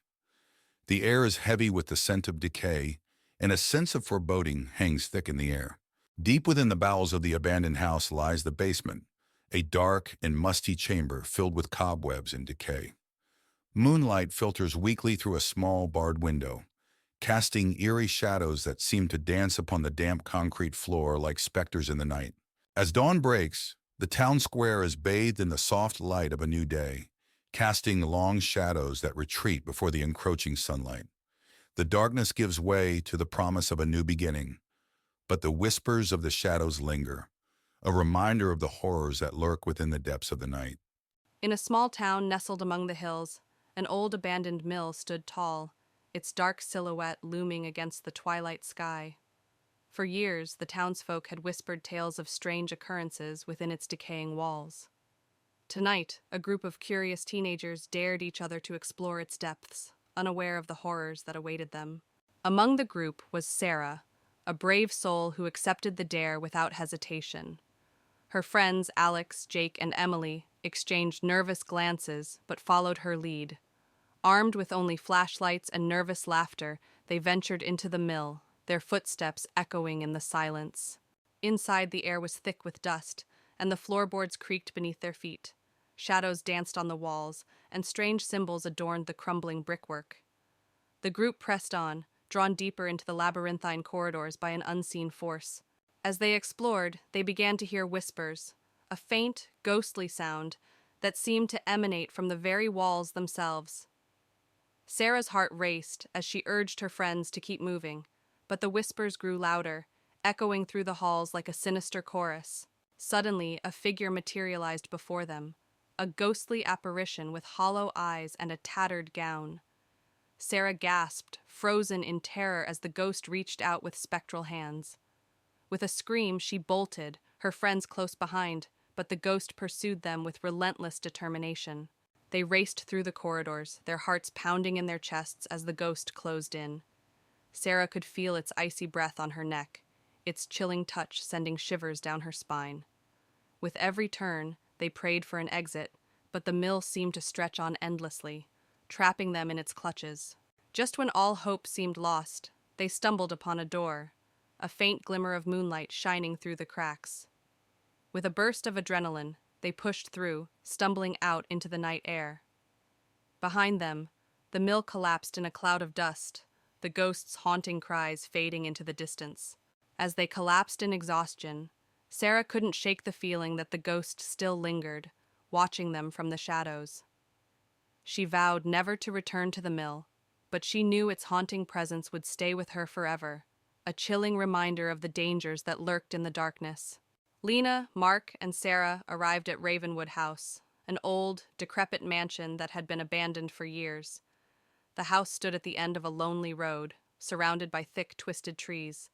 The air is heavy with the scent of decay, and a sense of foreboding hangs thick in the air. Deep within the bowels of the abandoned house lies the basement, a dark and musty chamber filled with cobwebs and decay. Moonlight filters weakly through a small barred window, casting eerie shadows that seem to dance upon the damp concrete floor like specters in the night. As dawn breaks, the town square is bathed in the soft light of a new day, casting long shadows that retreat before the encroaching sunlight. The darkness gives way to the promise of a new beginning, but the whispers of the shadows linger, a reminder of the horrors that lurk within the depths of the night. In a small town nestled among the hills, an old abandoned mill stood tall, its dark silhouette looming against the twilight sky. For years, the townsfolk had whispered tales of strange occurrences within its decaying walls. Tonight, a group of curious teenagers dared each other to explore its depths, unaware of the horrors that awaited them. Among the group was Sarah, a brave soul who accepted the dare without hesitation. Her friends, Alex, Jake, and Emily, exchanged nervous glances but followed her lead. Armed with only flashlights and nervous laughter, they ventured into the mill, their footsteps echoing in the silence. Inside, the air was thick with dust, and the floorboards creaked beneath their feet. Shadows danced on the walls, and strange symbols adorned the crumbling brickwork. The group pressed on, drawn deeper into the labyrinthine corridors by an unseen force. As they explored, they began to hear whispers, a faint, ghostly sound that seemed to emanate from the very walls themselves. Sarah's heart raced as she urged her friends to keep moving, but the whispers grew louder, echoing through the halls like a sinister chorus. Suddenly, a figure materialized before them, a ghostly apparition with hollow eyes and a tattered gown. Sarah gasped, frozen in terror as the ghost reached out with spectral hands. With a scream, she bolted, her friends close behind, but the ghost pursued them with relentless determination. They raced through the corridors, their hearts pounding in their chests as the ghost closed in. Sarah could feel its icy breath on her neck, its chilling touch sending shivers down her spine. With every turn, they prayed for an exit, but the mill seemed to stretch on endlessly, trapping them in its clutches. Just when all hope seemed lost, they stumbled upon a door, a faint glimmer of moonlight shining through the cracks. With a burst of adrenaline, they pushed through, stumbling out into the night air. Behind them, the mill collapsed in a cloud of dust, the ghost's haunting cries fading into the distance. As they collapsed in exhaustion, Sarah couldn't shake the feeling that the ghost still lingered, watching them from the shadows. She vowed never to return to the mill, but she knew its haunting presence would stay with her forever, a chilling reminder of the dangers that lurked in the darkness. Lena, Mark, and Sarah arrived at Ravenwood House, an old, decrepit mansion that had been abandoned for years. The house stood at the end of a lonely road, surrounded by thick, twisted trees.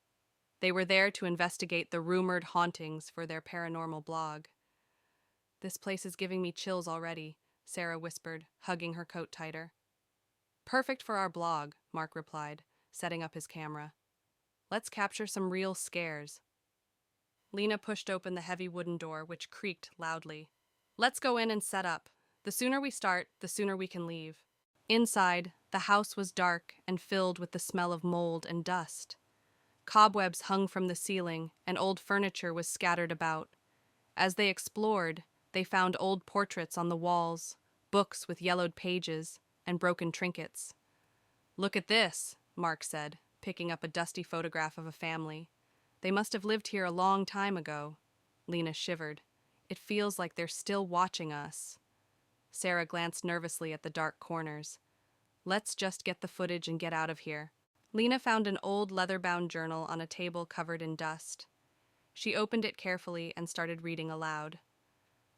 They were there to investigate the rumored hauntings for their paranormal blog. "This place is giving me chills already," Sarah whispered, hugging her coat tighter. "Perfect for our blog," Mark replied, setting up his camera. "Let's capture some real scares." Lena pushed open the heavy wooden door, which creaked loudly. "Let's go in and set up. The sooner we start, the sooner we can leave." Inside, the house was dark and filled with the smell of mold and dust. Cobwebs hung from the ceiling, and old furniture was scattered about. As they explored, they found old portraits on the walls, books with yellowed pages, and broken trinkets. "Look at this," Mark said, picking up a dusty photograph of a family. "They must have lived here a long time ago." Lena shivered. "It feels like they're still watching us." Sarah glanced nervously at the dark corners. "Let's just get the footage and get out of here." Lena found an old leather-bound journal on a table covered in dust. She opened it carefully and started reading aloud.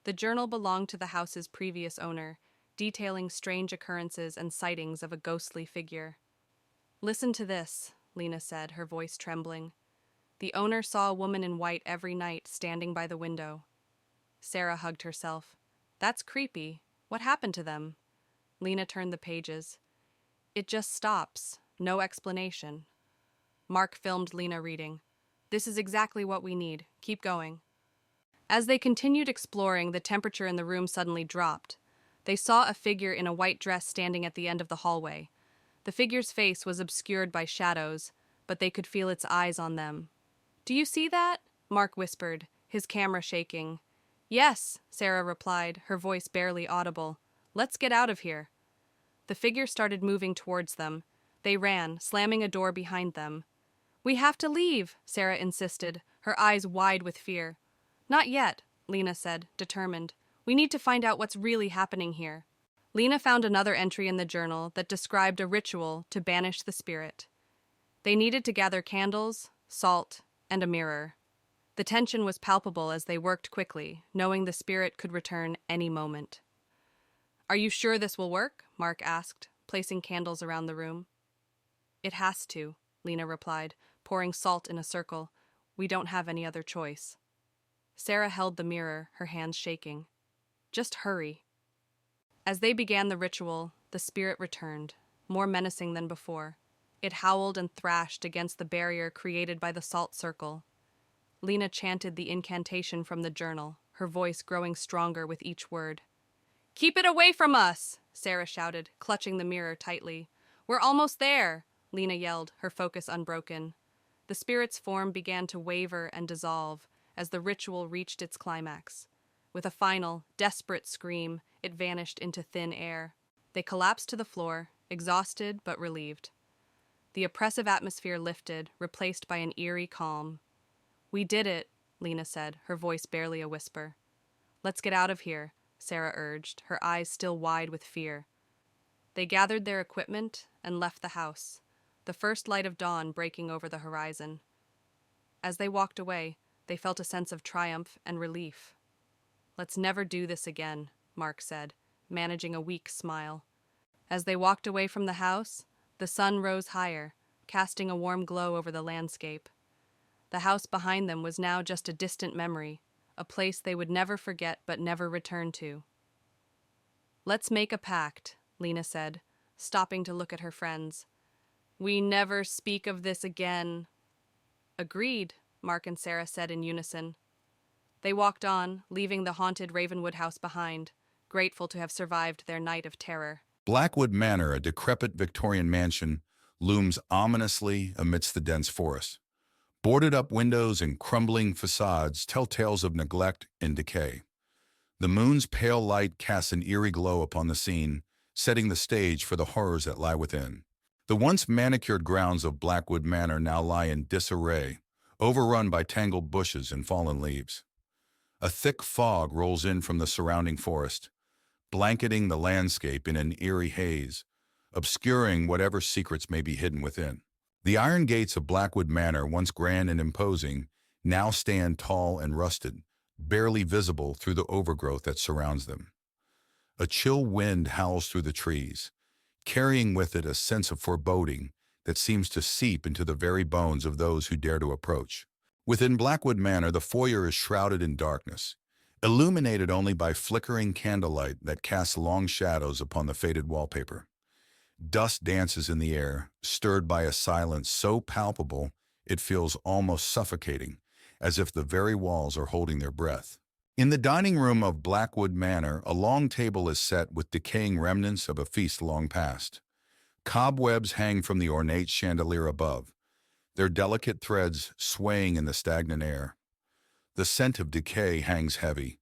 The journal belonged to the house's previous owner, detailing strange occurrences and sightings of a ghostly figure. "Listen to this," Lena said, her voice trembling. "The owner saw a woman in white every night standing by the window." Sarah hugged herself. "That's creepy. What happened to them?" Lena turned the pages. "It just stops. No explanation." Mark filmed Lena reading. "This is exactly what we need. Keep going." As they continued exploring, the temperature in the room suddenly dropped. They saw a figure in a white dress standing at the end of the hallway. The figure's face was obscured by shadows, but they could feel its eyes on them. "Do you see that?" Mark whispered, his camera shaking. Yes, Sarah replied, her voice barely audible. Let's get out of here. The figure started moving towards them. They ran, slamming a door behind them. We have to leave, Sarah insisted, her eyes wide with fear. Not yet, Lena said, determined. We need to find out what's really happening here. Lena found another entry in the journal that described a ritual to banish the spirit. They needed to gather candles, salt, and a mirror. The tension was palpable as they worked quickly, knowing the spirit could return any moment. Are you sure this will work? Mark asked, placing candles around the room. It has to, Lena replied, pouring salt in a circle. We don't have any other choice. Sarah held the mirror, her hands shaking. Just hurry. As they began the ritual, the spirit returned, more menacing than before. It howled and thrashed against the barrier created by the salt circle. Lena chanted the incantation from the journal, her voice growing stronger with each word. Keep it away from us, Sarah shouted, clutching the mirror tightly. We're almost there, Lena yelled, her focus unbroken. The spirit's form began to waver and dissolve as the ritual reached its climax. With a final, desperate scream, it vanished into thin air. They collapsed to the floor, exhausted but relieved. The oppressive atmosphere lifted, replaced by an eerie calm. We did it, Lena said, her voice barely a whisper. Let's get out of here, Sarah urged, her eyes still wide with fear. They gathered their equipment and left the house, the first light of dawn breaking over the horizon. As they walked away, they felt a sense of triumph and relief. Let's never do this again, Mark said, managing a weak smile. As they walked away from the house, the sun rose higher, casting a warm glow over the landscape. The house behind them was now just a distant memory, a place they would never forget but never return to. Let's make a pact, Lena said, stopping to look at her friends. We never speak of this again. Agreed, Mark and Sarah said in unison. They walked on, leaving the haunted Ravenwood house behind, grateful to have survived their night of terror. Blackwood Manor, a decrepit Victorian mansion, looms ominously amidst the dense forest. Boarded-up windows and crumbling facades tell tales of neglect and decay. The moon's pale light casts an eerie glow upon the scene, setting the stage for the horrors that lie within. The once manicured grounds of Blackwood Manor now lie in disarray, overrun by tangled bushes and fallen leaves. A thick fog rolls in from the surrounding forest, blanketing the landscape in an eerie haze, obscuring whatever secrets may be hidden within. The iron gates of Blackwood Manor, once grand and imposing, now stand tall and rusted, barely visible through the overgrowth that surrounds them. A chill wind howls through the trees, carrying with it a sense of foreboding that seems to seep into the very bones of those who dare to approach. Within Blackwood Manor, the foyer is shrouded in darkness, illuminated only by flickering candlelight that casts long shadows upon the faded wallpaper. Dust dances in the air, stirred by a silence so palpable it feels almost suffocating, as if the very walls are holding their breath. In the dining room of Blackwood Manor, a long table is set with decaying remnants of a feast long past. Cobwebs hang from the ornate chandelier above, their delicate threads swaying in the stagnant air. The scent of decay hangs heavy,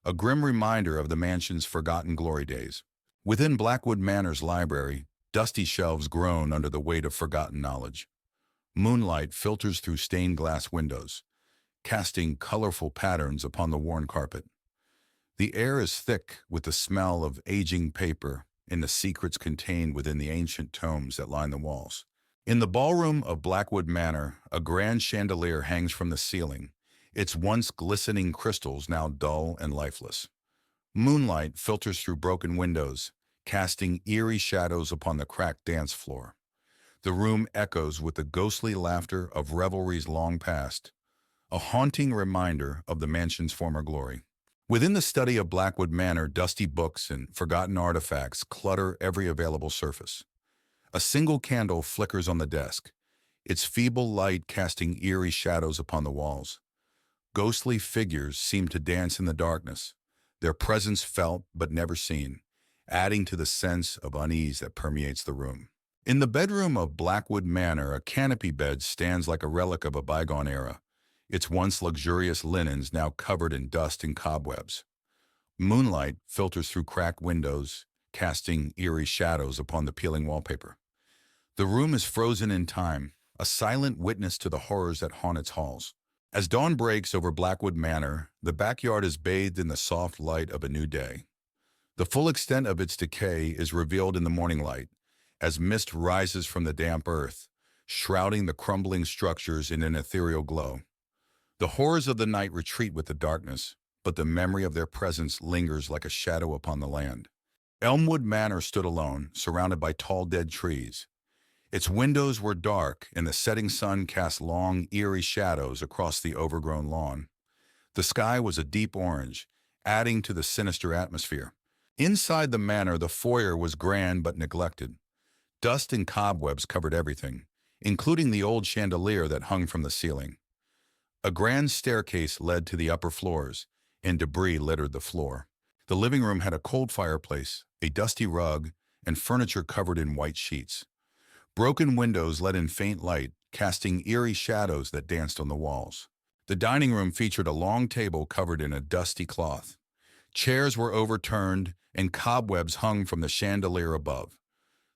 a grim reminder of the mansion's forgotten glory days. Within Blackwood Manor's library, dusty shelves groan under the weight of forgotten knowledge. Moonlight filters through stained glass windows, casting colorful patterns upon the worn carpet. The air is thick with the smell of aging paper and the secrets contained within the ancient tomes that line the walls. In the ballroom of Blackwood Manor, a grand chandelier hangs from the ceiling, its once glistening crystals now dull and lifeless. Moonlight filters through broken windows, casting eerie shadows upon the cracked dance floor. The room echoes with the ghostly laughter of revelries long past, a haunting reminder of the mansion's former glory. Within the study of Blackwood Manor, dusty books and forgotten artifacts clutter every available surface. A single candle flickers on the desk, its feeble light casting eerie shadows upon the walls. Ghostly figures seem to dance in the darkness, their presence felt but never seen, adding to the sense of unease that permeates the room. In the bedroom of Blackwood Manor, a canopy bed stands like a relic of a bygone era, its once luxurious linens now covered in dust and cobwebs. Moonlight filters through cracked windows, casting eerie shadows upon the peeling wallpaper. The room is frozen in time, a silent witness to the horrors that haunt its halls. As dawn breaks over Blackwood Manor, the backyard is bathed in the soft light of a new day. The full extent of its decay is revealed in the morning light, as mist rises from the damp earth, shrouding the crumbling structures in an ethereal glow. The horrors of the night retreat with the darkness, but the memory of their presence lingers like a shadow upon the land. Elmwood Manor stood alone, surrounded by tall dead trees. Its windows were dark, and the setting sun cast long, eerie shadows across the overgrown lawn. The sky was a deep orange, adding to the sinister atmosphere. Inside the manor, the foyer was grand but neglected. Dust and cobwebs covered everything, including the old chandelier that hung from the ceiling. A grand staircase led to the upper floors, and debris littered the floor. The living room had a cold fireplace, a dusty rug, and furniture covered in white sheets. Broken windows let in faint light, casting eerie shadows that danced on the walls. The dining room featured a long table covered in a dusty cloth. Chairs were overturned, and cobwebs hung from the chandelier above.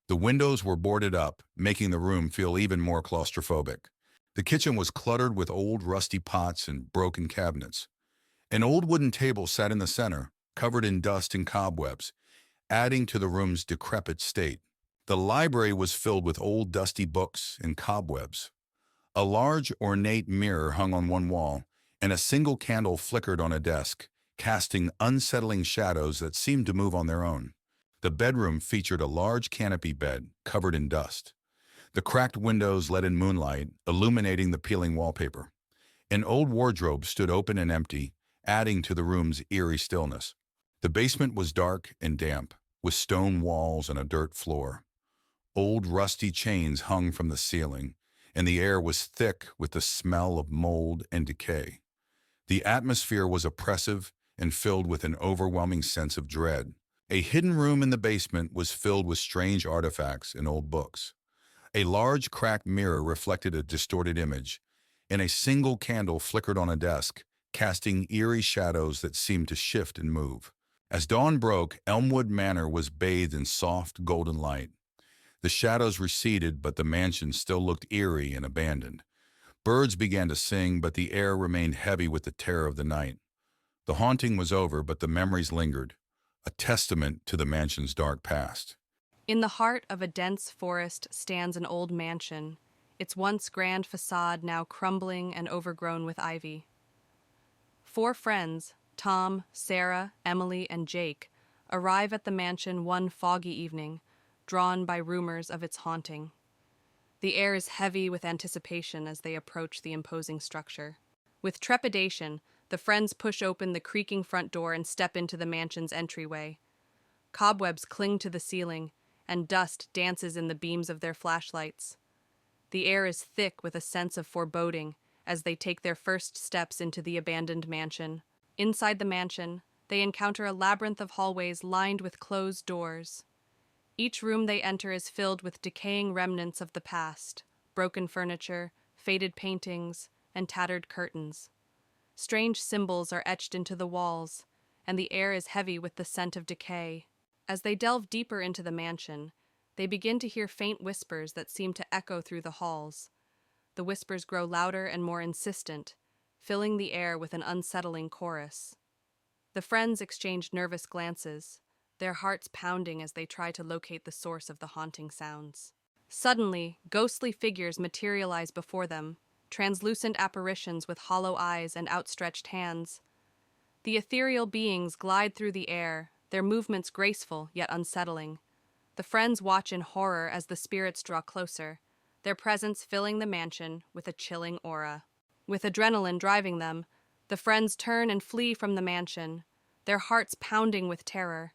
The windows were boarded up, making the room feel even more claustrophobic. The kitchen was cluttered with old rusty pots and broken cabinets. An old wooden table sat in the center, covered in dust and cobwebs, adding to the room's decrepit state. The library was filled with old dusty books and cobwebs. A large, ornate mirror hung on one wall, and a single candle flickered on a desk, casting unsettling shadows that seemed to move on their own. The bedroom featured a large canopy bed covered in dust. The cracked windows let in moonlight, illuminating the peeling wallpaper. An old wardrobe stood open and empty, adding to the room's eerie stillness. The basement was dark and damp, with stone walls and a dirt floor. Old rusty chains hung from the ceiling, and the air was thick with the smell of mold and decay. The atmosphere was oppressive and filled with an overwhelming sense of dread. A hidden room in the basement was filled with strange artifacts and old books. A large cracked mirror reflected a distorted image, and a single candle flickered on a desk, casting eerie shadows that seemed to shift and move. As dawn broke, Elmwood Manor was bathed in soft, golden light. The shadows receded, but the mansion still looked eerie and abandoned. Birds began to sing, but the air remained heavy with the terror of the night. The haunting was over, but the memories lingered, a testament to the mansion's dark past. In the heart of a dense forest stands an old mansion, its once grand facade now crumbling and overgrown with ivy. 4 friends, Tom, Sarah, Emily, and Jake, arrive at the mansion one foggy evening, drawn by rumors of its haunting. The air is heavy with anticipation as they approach the imposing structure. With trepidation, the friends push open the creaking front door and step into the mansion's entryway. Cobwebs cling to the ceiling, and dust dances in the beams of their flashlights. The air is thick with a sense of foreboding as they take their first steps into the abandoned mansion. Inside the mansion, they encounter a labyrinth of hallways lined with closed doors. Each room they enter is filled with decaying remnants of the past, broken furniture, faded paintings, and tattered curtains. Strange symbols are etched into the walls, and the air is heavy with the scent of decay. As they delve deeper into the mansion, they begin to hear faint whispers that seem to echo through the halls. The whispers grow louder and more insistent, filling the air with an unsettling chorus. The friends exchange nervous glances, their hearts pounding as they try to locate the source of the haunting sounds. Suddenly, ghostly figures materialize before them, translucent apparitions with hollow eyes and outstretched hands. The ethereal beings glide through the air, their movements graceful yet unsettling. The friends watch in horror as the spirits draw closer, their presence filling the mansion with a chilling aura. With adrenaline driving them, the friends turn and flee from the mansion, their hearts pounding with terror.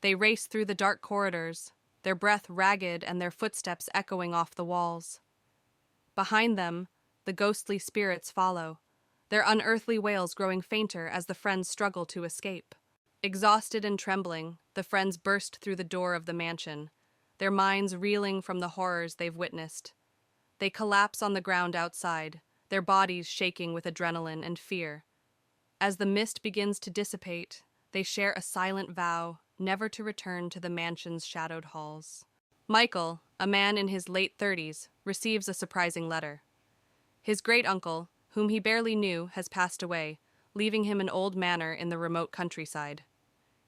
They race through the dark corridors, their breath ragged and their footsteps echoing off the walls. Behind them, the ghostly spirits follow, their unearthly wails growing fainter as the friends struggle to escape. Exhausted and trembling, the friends burst through the door of the mansion, their minds reeling from the horrors they've witnessed. They collapse on the ground outside, their bodies shaking with adrenaline and fear. As the mist begins to dissipate, they share a silent vow never to return to the mansion's shadowed halls. Michael, a man in his late 30s, receives a surprising letter. His great-uncle, whom he barely knew, has passed away, leaving him an old manor in the remote countryside.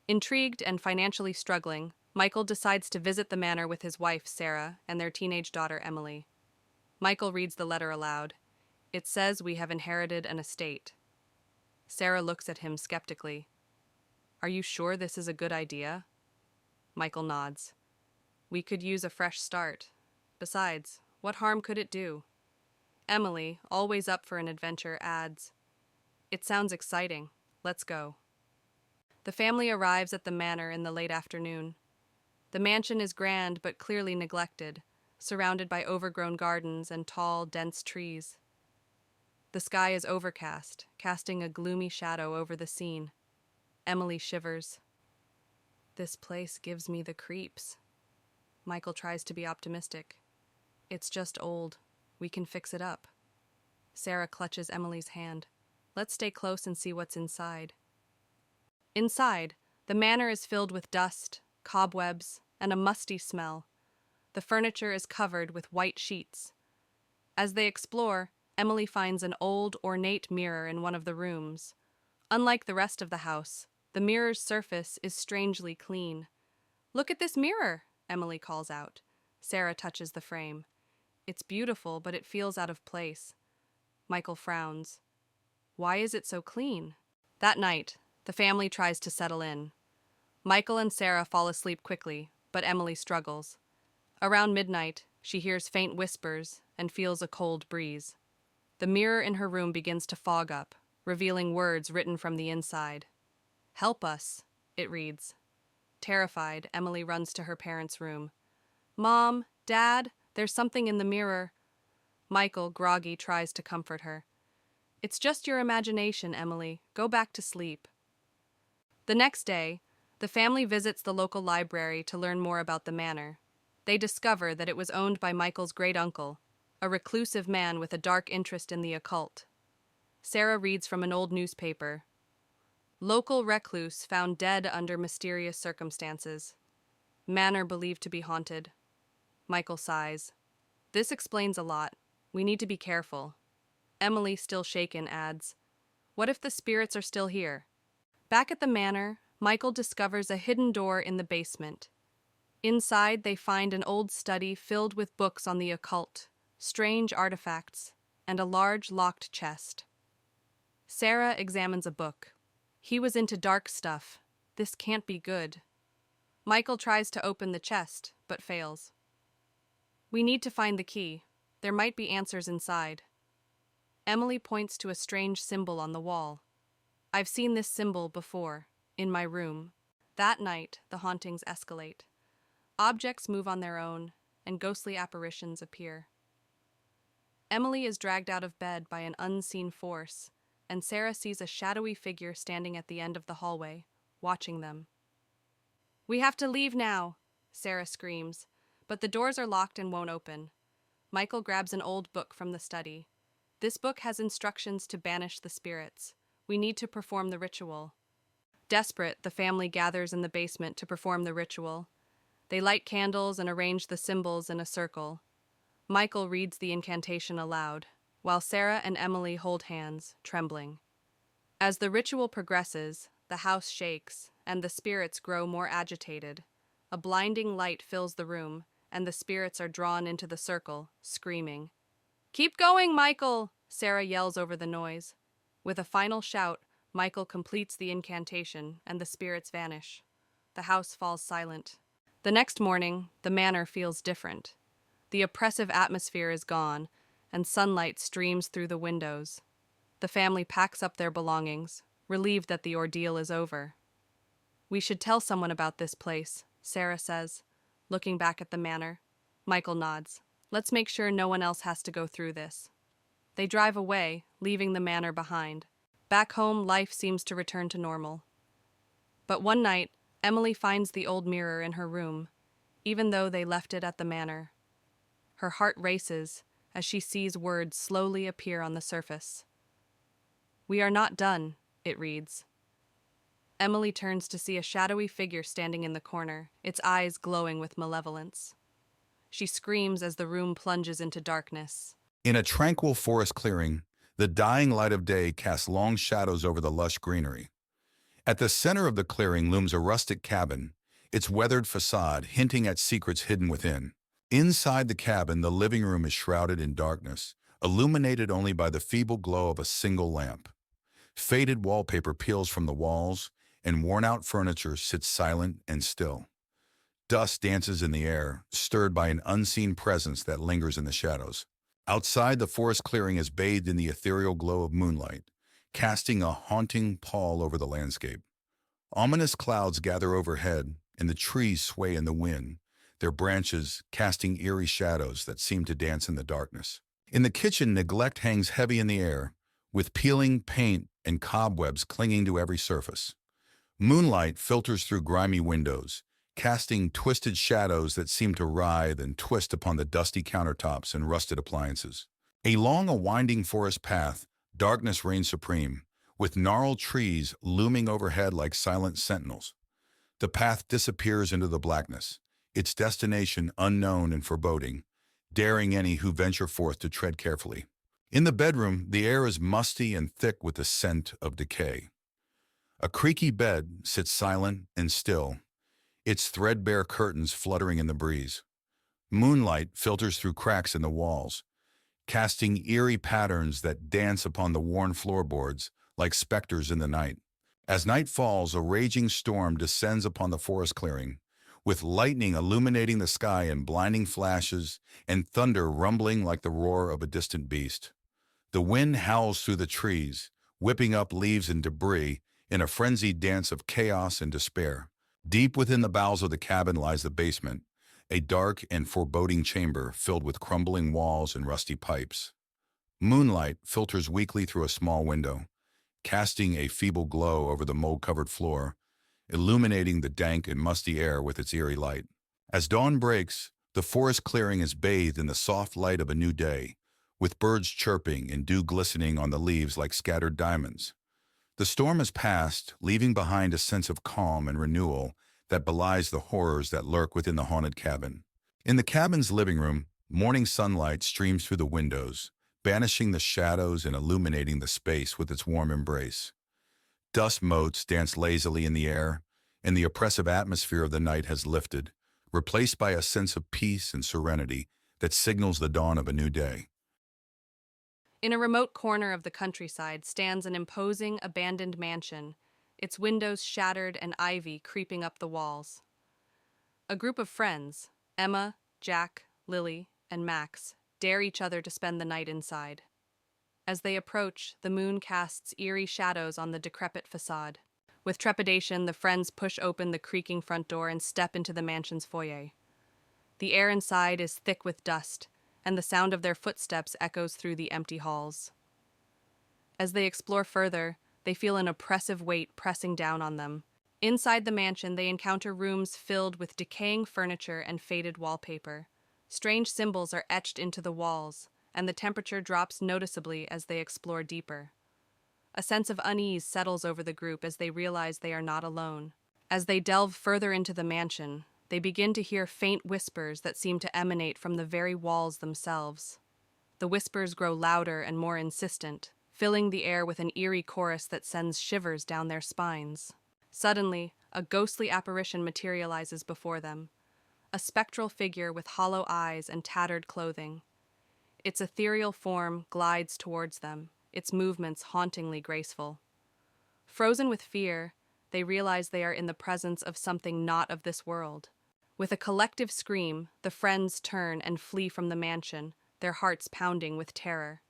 Intrigued and financially struggling, Michael decides to visit the manor with his wife, Sarah, and their teenage daughter, Emily. Michael reads the letter aloud. It says we have inherited an estate. Sarah looks at him skeptically. Are you sure this is a good idea? Michael nods. We could use a fresh start. Besides, what harm could it do? Emily, always up for an adventure, adds, It sounds exciting. Let's go. The family arrives at the manor in the late afternoon. The mansion is grand but clearly neglected, surrounded by overgrown gardens and tall, dense trees. The sky is overcast, casting a gloomy shadow over the scene. Emily shivers. This place gives me the creeps. Michael tries to be optimistic. It's just old. We can fix it up. Sarah clutches Emily's hand. Let's stay close and see what's inside. Inside, the manor is filled with dust, cobwebs, and a musty smell. The furniture is covered with white sheets. As they explore, Emily finds an old, ornate mirror in one of the rooms. Unlike the rest of the house, the mirror's surface is strangely clean. Look at this mirror, Emily calls out. Sarah touches the frame. It's beautiful, but it feels out of place. Michael frowns. Why is it so clean? That night, the family tries to settle in. Michael and Sarah fall asleep quickly, but Emily struggles. Around midnight, she hears faint whispers and feels a cold breeze. The mirror in her room begins to fog up, revealing words written from the inside. Help us, it reads. Terrified, Emily runs to her parents' room. Mom, Dad, there's something in the mirror. Michael, groggy, tries to comfort her. It's just your imagination, Emily. Go back to sleep. The next day, the family visits the local library to learn more about the manor. They discover that it was owned by Michael's great-uncle, a reclusive man with a dark interest in the occult. Sarah reads from an old newspaper. Local recluse found dead under mysterious circumstances. Manor believed to be haunted. Michael sighs. This explains a lot. We need to be careful. Emily, still shaken, adds, What if the spirits are still here? Back at the manor, Michael discovers a hidden door in the basement. Inside, they find an old study filled with books on the occult, strange artifacts, and a large locked chest. Sarah examines a book. He was into dark stuff. This can't be good. Michael tries to open the chest, but fails. We need to find the key. There might be answers inside. Emily points to a strange symbol on the wall. I've seen this symbol before, in my room. That night, the hauntings escalate. Objects move on their own, and ghostly apparitions appear. Emily is dragged out of bed by an unseen force, and Sarah sees a shadowy figure standing at the end of the hallway, watching them. We have to leave now, Sarah screams, but the doors are locked and won't open. Michael grabs an old book from the study. This book has instructions to banish the spirits. We need to perform the ritual. Desperate, the family gathers in the basement to perform the ritual. They light candles and arrange the symbols in a circle. Michael reads the incantation aloud, while Sarah and Emily hold hands, trembling. As the ritual progresses, the house shakes, and the spirits grow more agitated. A blinding light fills the room, and the spirits are drawn into the circle, screaming. Keep going, Michael! Sarah yells over the noise. With a final shout, Michael completes the incantation, and the spirits vanish. The house falls silent. The next morning, the manor feels different. The oppressive atmosphere is gone, and sunlight streams through the windows. The family packs up their belongings, relieved that the ordeal is over. We should tell someone about this place, Sarah says, looking back at the manor. Michael nods. Let's make sure no one else has to go through this. They drive away, leaving the manor behind. Back home, life seems to return to normal. But one night, Emily finds the old mirror in her room, even though they left it at the manor. Her heart races as she sees words slowly appear on the surface. "We are not done," it reads. Emily turns to see a shadowy figure standing in the corner, its eyes glowing with malevolence. She screams as the room plunges into darkness. In a tranquil forest clearing, the dying light of day casts long shadows over the lush greenery. At the center of the clearing looms a rustic cabin, its weathered facade hinting at secrets hidden within. Inside the cabin, the living room is shrouded in darkness, illuminated only by the feeble glow of a single lamp. Faded wallpaper peels from the walls, and worn-out furniture sits silent and still. Dust dances in the air, stirred by an unseen presence that lingers in the shadows. Outside, the forest clearing is bathed in the ethereal glow of moonlight, casting a haunting pall over the landscape. Ominous clouds gather overhead, and the trees sway in the wind, their branches casting eerie shadows that seem to dance in the darkness. In the kitchen, neglect hangs heavy in the air, with peeling paint and cobwebs clinging to every surface. Moonlight filters through grimy windows, casting twisted shadows that seem to writhe and twist upon the dusty countertops and rusted appliances. Along a winding forest path, darkness reigns supreme, with gnarled trees looming overhead like silent sentinels. The path disappears into the blackness, its destination unknown and foreboding, daring any who venture forth to tread carefully. In the bedroom, the air is musty and thick with the scent of decay. A creaky bed sits silent and still, its threadbare curtains fluttering in the breeze. Moonlight filters through cracks in the walls, casting eerie patterns that dance upon the worn floorboards like specters in the night. As night falls, a raging storm descends upon the forest clearing, with lightning illuminating the sky in blinding flashes and thunder rumbling like the roar of a distant beast. The wind howls through the trees, whipping up leaves and debris in a frenzied dance of chaos and despair. Deep within the bowels of the cabin lies the basement, a dark and foreboding chamber filled with crumbling walls and rusty pipes. Moonlight filters weakly through a small window, casting a feeble glow over the mold-covered floor, illuminating the dank and musty air with its eerie light. As dawn breaks, the forest clearing is bathed in the soft light of a new day, with birds chirping and dew glistening on the leaves like scattered diamonds. The storm has passed, leaving behind a sense of calm and renewal that belies the horrors that lurk within the haunted cabin. In the cabin's living room, morning sunlight streams through the windows, banishing the shadows and illuminating the space with its warm embrace. Dust motes dance lazily in the air, and the oppressive atmosphere of the night has lifted, replaced by a sense of peace and serenity that signals the dawn of a new day. In a remote corner of the countryside stands an imposing, abandoned mansion, its windows shattered and ivy creeping up the walls. A group of friends, Emma, Jack, Lily, and Max, dare each other to spend the night inside. As they approach, the moon casts eerie shadows on the decrepit facade. With trepidation, the friends push open the creaking front door and step into the mansion's foyer. The air inside is thick with dust, and the sound of their footsteps echoes through the empty halls. As they explore further, they feel an oppressive weight pressing down on them. Inside the mansion, they encounter rooms filled with decaying furniture and faded wallpaper. Strange symbols are etched into the walls, and the temperature drops noticeably as they explore deeper. A sense of unease settles over the group as they realize they are not alone. As they delve further into the mansion, they begin to hear faint whispers that seem to emanate from the very walls themselves. The whispers grow louder and more insistent, filling the air with an eerie chorus that sends shivers down their spines. Suddenly, a ghostly apparition materializes before them, a spectral figure with hollow eyes and tattered clothing. Its ethereal form glides towards them, its movements hauntingly graceful. Frozen with fear, they realize they are in the presence of something not of this world. With a collective scream, the friends turn and flee from the mansion, their hearts pounding with terror.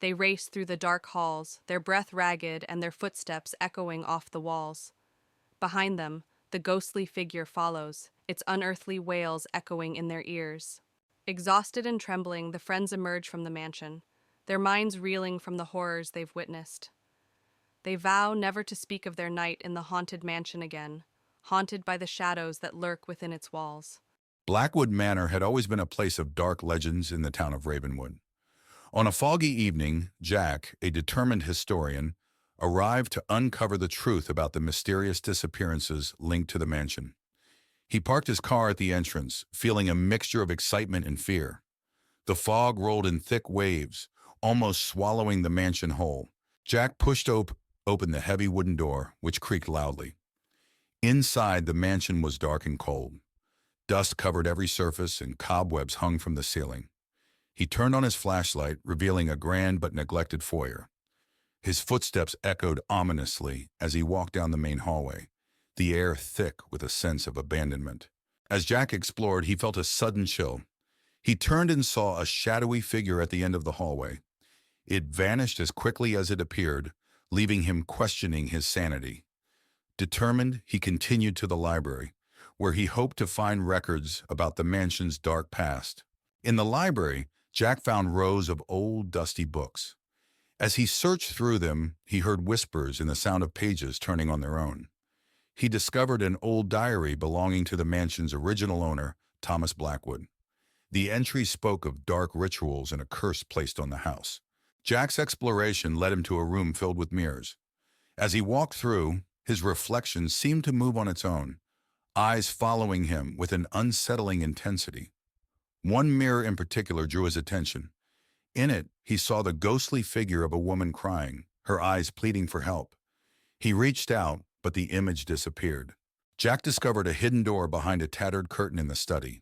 They race through the dark halls, their breath ragged and their footsteps echoing off the walls. Behind them, the ghostly figure follows, its unearthly wails echoing in their ears. Exhausted and trembling, the friends emerge from the mansion, their minds reeling from the horrors they've witnessed. They vow never to speak of their night in the haunted mansion again, haunted by the shadows that lurk within its walls. Blackwood Manor had always been a place of dark legends in the town of Ravenwood. On a foggy evening, Jack, a determined historian, arrived to uncover the truth about the mysterious disappearances linked to the mansion. He parked his car at the entrance, feeling a mixture of excitement and fear. The fog rolled in thick waves, almost swallowing the mansion whole. Jack pushed open the heavy wooden door, which creaked loudly. Inside, the mansion was dark and cold. Dust covered every surface and cobwebs hung from the ceiling. He turned on his flashlight, revealing a grand but neglected foyer. His footsteps echoed ominously as he walked down the main hallway, the air thick with a sense of abandonment. As Jack explored, he felt a sudden chill. He turned and saw a shadowy figure at the end of the hallway. It vanished as quickly as it appeared, leaving him questioning his sanity. Determined, he continued to the library, where he hoped to find records about the mansion's dark past. In the library, Jack found rows of old, dusty books. As he searched through them, he heard whispers and the sound of pages turning on their own. He discovered an old diary belonging to the mansion's original owner, Thomas Blackwood. The entry spoke of dark rituals and a curse placed on the house. Jack's exploration led him to a room filled with mirrors. As he walked through, his reflection seemed to move on its own, eyes following him with an unsettling intensity. One mirror in particular drew his attention. In it, he saw the ghostly figure of a woman crying, her eyes pleading for help. He reached out, but the image disappeared. Jack discovered a hidden door behind a tattered curtain in the study.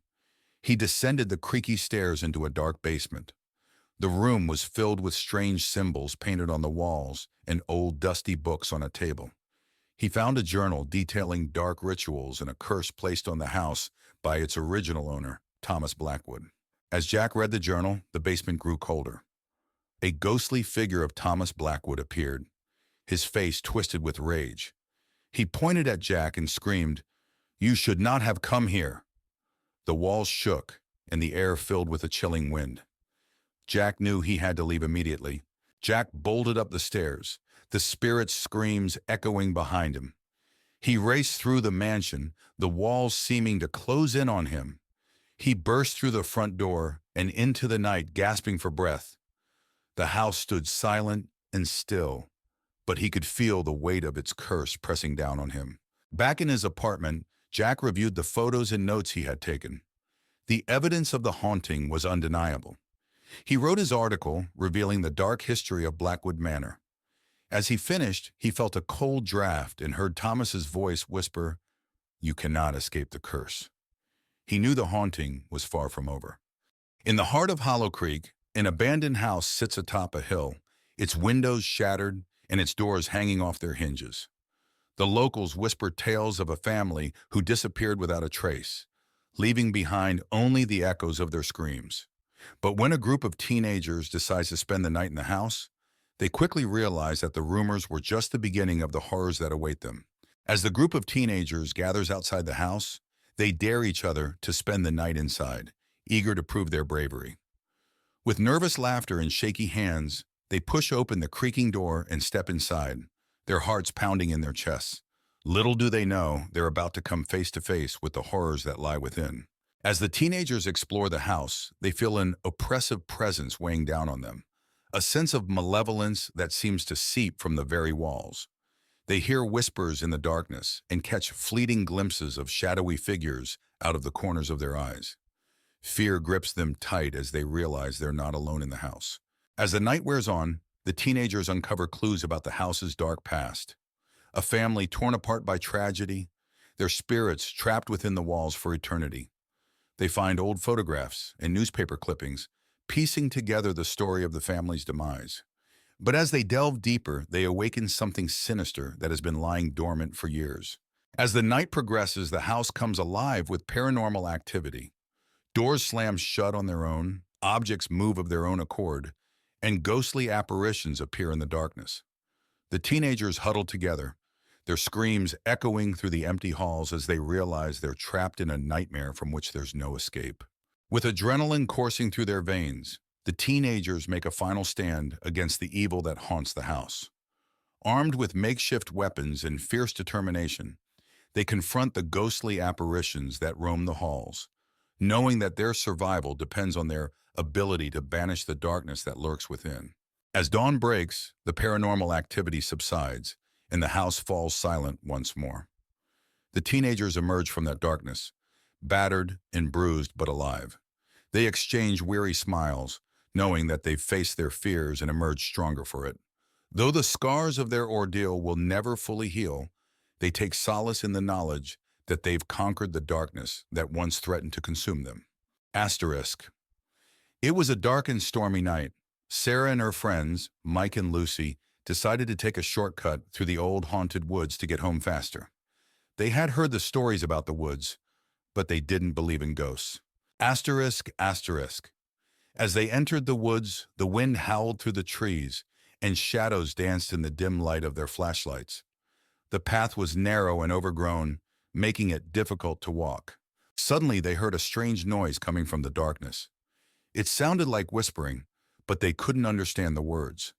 He descended the creaky stairs into a dark basement. The room was filled with strange symbols painted on the walls and old dusty books on a table. He found a journal detailing dark rituals and a curse placed on the house by its original owner, Thomas Blackwood. As Jack read the journal, the basement grew colder. A ghostly figure of Thomas Blackwood appeared, his face twisted with rage. He pointed at Jack and screamed, "You should not have come here." The walls shook, and the air filled with a chilling wind. Jack knew he had to leave immediately. Jack bolted up the stairs, the spirit's screams echoing behind him. He raced through the mansion, the walls seeming to close in on him. He burst through the front door and into the night, gasping for breath. The house stood silent and still, but he could feel the weight of its curse pressing down on him. Back in his apartment, Jack reviewed the photos and notes he had taken. The evidence of the haunting was undeniable. He wrote his article revealing the dark history of Blackwood Manor. As he finished, he felt a cold draft and heard Thomas's voice whisper, "You cannot escape the curse." He knew the haunting was far from over. In the heart of Hollow Creek, an abandoned house sits atop a hill, its windows shattered and its doors hanging off their hinges. The locals whisper tales of a family who disappeared without a trace, leaving behind only the echoes of their screams. But when a group of teenagers decides to spend the night in the house, they quickly realize that the rumors were just the beginning of the horrors that await them. As the group of teenagers gathers outside the house, they dare each other to spend the night inside, eager to prove their bravery. With nervous laughter and shaky hands, they push open the creaking door and step inside, their hearts pounding in their chests. Little do they know they're about to come face to face with the horrors that lie within. As the teenagers explore the house, they feel an oppressive presence weighing down on them, a sense of malevolence that seems to seep from the very walls. They hear whispers in the darkness and catch fleeting glimpses of shadowy figures out of the corners of their eyes. Fear grips them tight as they realize they're not alone in the house. As the night wears on, the teenagers uncover clues about the house's dark past. A family torn apart by tragedy, their spirits trapped within the walls for eternity. They find old photographs and newspaper clippings, piecing together the story of the family's demise. But as they delve deeper, they awaken something sinister that has been lying dormant for years. As the night progresses, the house comes alive with paranormal activity. Doors slam shut on their own, objects move of their own accord, and ghostly apparitions appear in the darkness. The teenagers huddle together, their screams echoing through the empty halls as they realize they're trapped in a nightmare from which there's no escape. With adrenaline coursing through their veins, the teenagers make a final stand against the evil that haunts the house. Armed with makeshift weapons and fierce determination, they confront the ghostly apparitions that roam the halls. knowing that their survival depends on their ability to banish the darkness that lurks within. As dawn breaks, the paranormal activity subsides, and the house falls silent once more. The teenagers emerge from that darkness, battered and bruised but alive. They exchange weary smiles, knowing that they've faced their fears and emerged stronger for it. Though the scars of their ordeal will never fully heal, they take solace in the knowledge that they've conquered the darkness that once threatened to consume them. Asterisk. It was a dark and stormy night. Sarah and her friends, Mike and Lucy, decided to take a shortcut through the old haunted woods to get home faster. They had heard the stories about the woods, but they didn't believe in ghosts. Asterisk, asterisk. As they entered the woods, the wind howled through the trees, and shadows danced in the dim light of their flashlights. The path was narrow and overgrown, making it difficult to walk. Suddenly, they heard a strange noise coming from the darkness. It sounded like whispering, but they couldn't understand the words.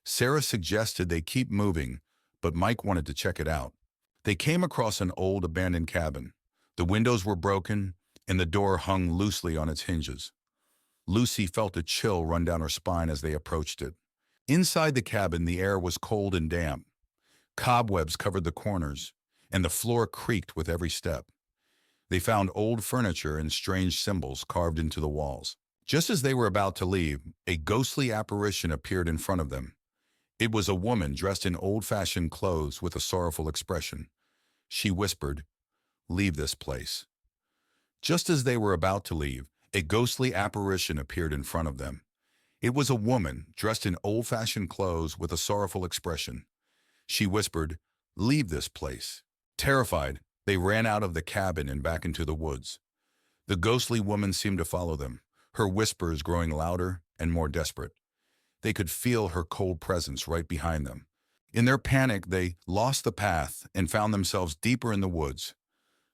Sarah suggested they keep moving, but Mike wanted to check it out. They came across an old abandoned cabin. The windows were broken, and the door hung loosely on its hinges. Lucy felt a chill run down her spine as they approached it. Inside the cabin, the air was cold and damp. Cobwebs covered the corners, and the floor creaked with every step. They found old furniture and strange symbols carved into the walls. Just as they were about to leave, a ghostly apparition appeared in front of them. It was a woman dressed in old-fashioned clothes with a sorrowful expression. She whispered, "Leave this place." Just as they were about to leave, a ghostly apparition appeared in front of them. It was a woman dressed in old-fashioned clothes with a sorrowful expression. She whispered, "Leave this place." Terrified, they ran out of the cabin and back into the woods. The ghostly woman seemed to follow them, her whispers growing louder and more desperate. They could feel her cold presence right behind them. In their panic, they lost the path and found themselves deeper in the woods.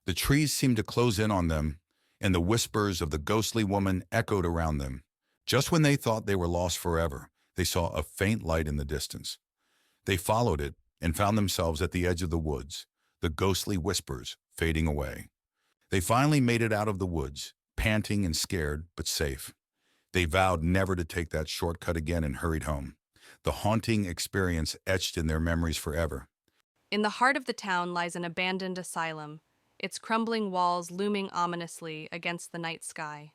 The trees seemed to close in on them, and the whispers of the ghostly woman echoed around them. Just when they thought they were lost forever, they saw a faint light in the distance. They followed it and found themselves at the edge of the woods, the ghostly whispers fading away. They finally made it out of the woods, panting and scared, but safe. They vowed never to take that shortcut again and hurried home, the haunting experience etched in their memories forever. In the heart of the town lies an abandoned asylum, its crumbling walls looming ominously against the night sky.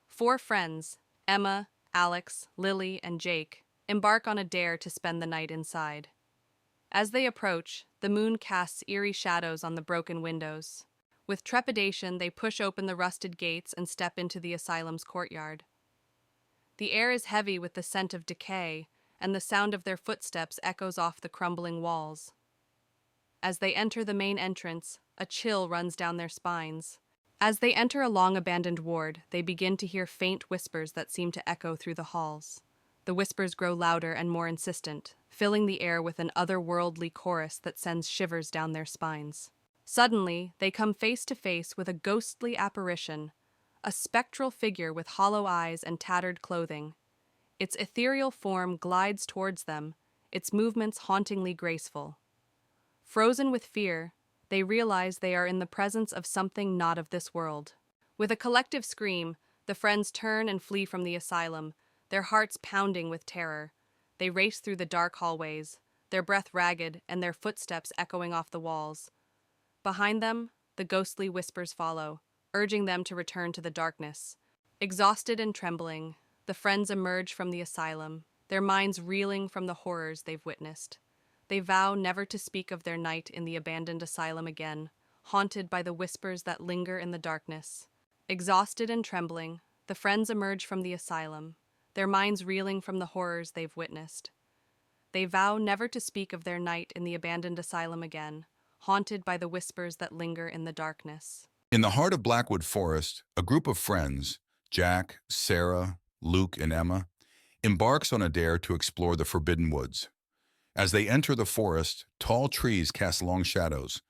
4 friends, Emma, Alex, Lily, and Jake, embark on a dare to spend the night inside. As they approach, the moon casts eerie shadows on the broken windows. With trepidation, they push open the rusted gates and step into the asylum's courtyard. The air is heavy with the scent of decay, and the sound of their footsteps echoes off the crumbling walls. As they enter the main entrance, a chill runs down their spines. As they enter a long-abandoned ward, they begin to hear faint whispers that seem to echo through the halls. The whispers grow louder and more insistent, filling the air with an otherworldly chorus that sends shivers down their spines. Suddenly, they come face to face with a ghostly apparition, a spectral figure with hollow eyes and tattered clothing. Its ethereal form glides towards them, its movements hauntingly graceful. Frozen with fear, they realize they are in the presence of something not of this world. With a collective scream, the friends turn and flee from the asylum, their hearts pounding with terror. They race through the dark hallways, their breath ragged and their footsteps echoing off the walls. Behind them, the ghostly whispers follow, urging them to return to the darkness. Exhausted and trembling, the friends emerge from the asylum, their minds reeling from the horrors they've witnessed. They vow never to speak of their night in the abandoned asylum again, haunted by the whispers that linger in the darkness. Exhausted and trembling, the friends emerge from the asylum, their minds reeling from the horrors they've witnessed. They vow never to speak of their night in the abandoned asylum again, haunted by the whispers that linger in the darkness. In the heart of Blackwood Forest, a group of friends, Jack, Sarah, Luke, and Emma, embarks on a dare to explore the forbidden woods. As they enter the forest, tall trees cast long shadows,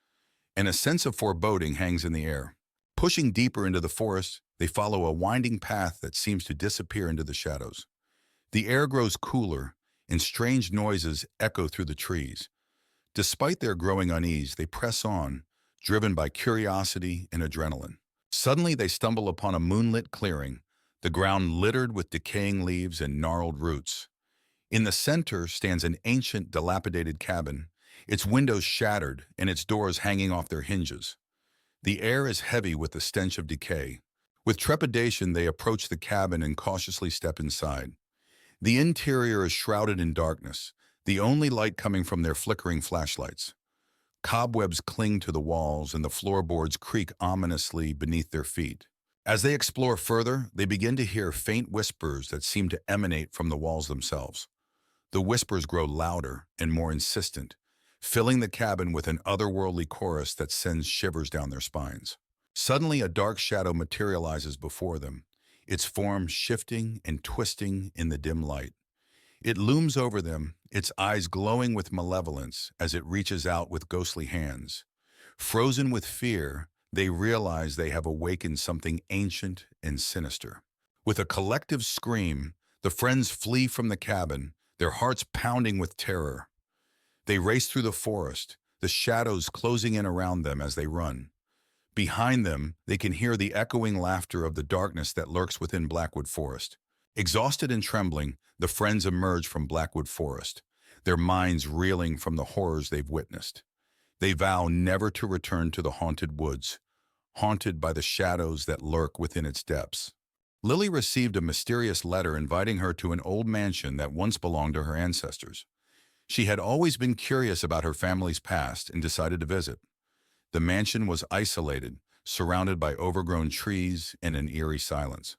and a sense of foreboding hangs in the air. Pushing deeper into the forest, they follow a winding path that seems to disappear into the shadows. The air grows cooler, and strange noises echo through the trees. Despite their growing unease, they press on, driven by curiosity and adrenaline. Suddenly they stumble upon a moonlit clearing, the ground littered with decaying leaves and gnarled roots. In the center stands an ancient, dilapidated cabin, its windows shattered and its doors hanging off their hinges. The air is heavy with the stench of decay. With trepidation, they approach the cabin and cautiously step inside. The interior is shrouded in darkness, the only light coming from their flickering flashlights. Cobwebs cling to the walls and the floorboards creak ominously beneath their feet. As they explore further, they begin to hear faint whispers that seem to emanate from the walls themselves. The whispers grow louder and more insistent, filling the cabin with an otherworldly chorus that sends shivers down their spines. Suddenly, a dark shadow materializes before them, its form shifting and twisting in the dim light. It looms over them, its eyes glowing with malevolence as it reaches out with ghostly hands. Frozen with fear, they realize they have awakened something ancient and sinister. With a collective scream, the friends flee from the cabin, their hearts pounding with terror. They race through the forest, the shadows closing in around them as they run. Behind them, they can hear the echoing laughter of the darkness that lurks within Blackwood Forest. Exhausted and trembling, the friends emerge from Blackwood Forest, their minds reeling from the horrors they've witnessed. They vow never to return to the haunted woods, haunted by the shadows that lurk within its depths. Lily received a mysterious letter inviting her to an old mansion that once belonged to her ancestors. She had always been curious about her family's past and decided to visit. The mansion was isolated, surrounded by overgrown trees and an eerie silence.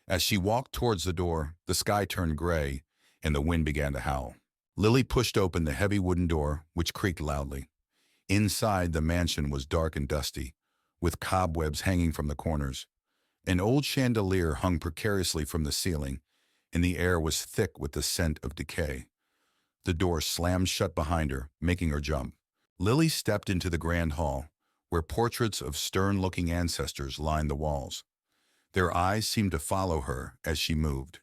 As she walked towards the door, the sky turned gray and the wind began to howl. Lily pushed open the heavy wooden door, which creaked loudly. Inside, the mansion was dark and dusty, with cobwebs hanging from the corners. An old chandelier hung precariously from the ceiling, and the air was thick with the scent of decay. The door slammed shut behind her, making her jump. Lily stepped into the grand hall, where portraits of stern-looking ancestors lined the walls. Their eyes seemed to follow her as she moved.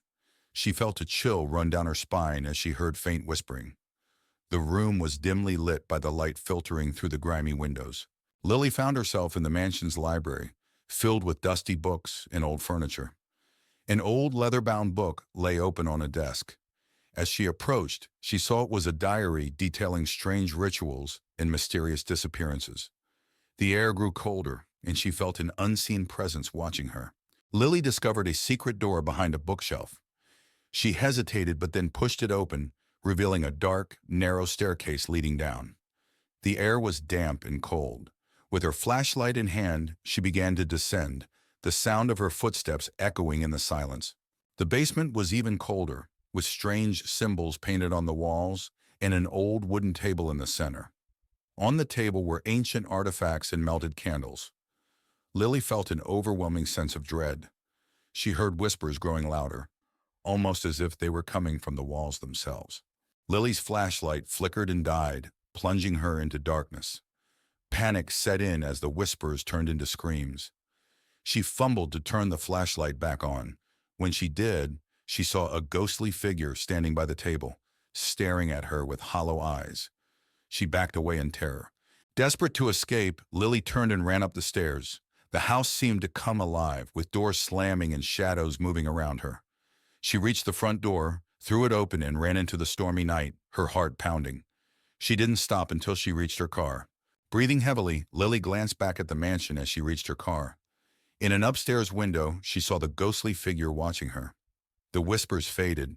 She felt a chill run down her spine as she heard faint whispering. The room was dimly lit by the light filtering through the grimy windows. Lily found herself in the mansion's library, filled with dusty books and old furniture. An old leather-bound book lay open on a desk. As she approached, she saw it was a diary detailing strange rituals and mysterious disappearances. The air grew colder, and she felt an unseen presence watching her. Lily discovered a secret door behind a bookshelf. She hesitated but then pushed it open, revealing a dark, narrow staircase leading down. The air was damp and cold. With her flashlight in hand, she began to descend, the sound of her footsteps echoing in the silence. The basement was even colder, with strange symbols painted on the walls and an old wooden table in the center. On the table were ancient artifacts and melted candles. Lily felt an overwhelming sense of dread. She heard whispers growing louder, almost as if they were coming from the walls themselves. Lily's flashlight flickered and died, plunging her into darkness. Panic set in as the whispers turned into screams. She fumbled to turn the flashlight back on. When she did, she saw a ghostly figure standing by the table, staring at her with hollow eyes. She backed away in terror. Desperate to escape, Lily turned and ran up the stairs. The house seemed to come alive, with doors slamming and shadows moving around her. She reached the front door, threw it open, and ran into the stormy night, her heart pounding. She didn't stop until she reached her car. Breathing heavily, Lily glanced back at the mansion as she reached her car. In an upstairs window, she saw the ghostly figure watching her. The whispers faded,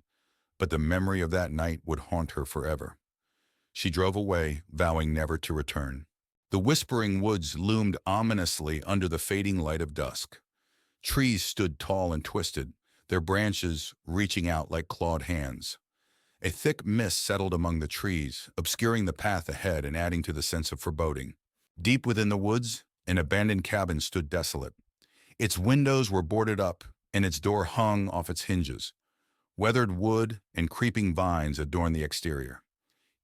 but the memory of that night would haunt her forever. She drove away, vowing never to return. The whispering woods loomed ominously under the fading light of dusk. Trees stood tall and twisted, their branches reaching out like clawed hands. A thick mist settled among the trees, obscuring the path ahead and adding to the sense of foreboding. Deep within the woods, an abandoned cabin stood desolate. Its windows were boarded up, and its door hung off its hinges. Weathered wood and creeping vines adorned the exterior.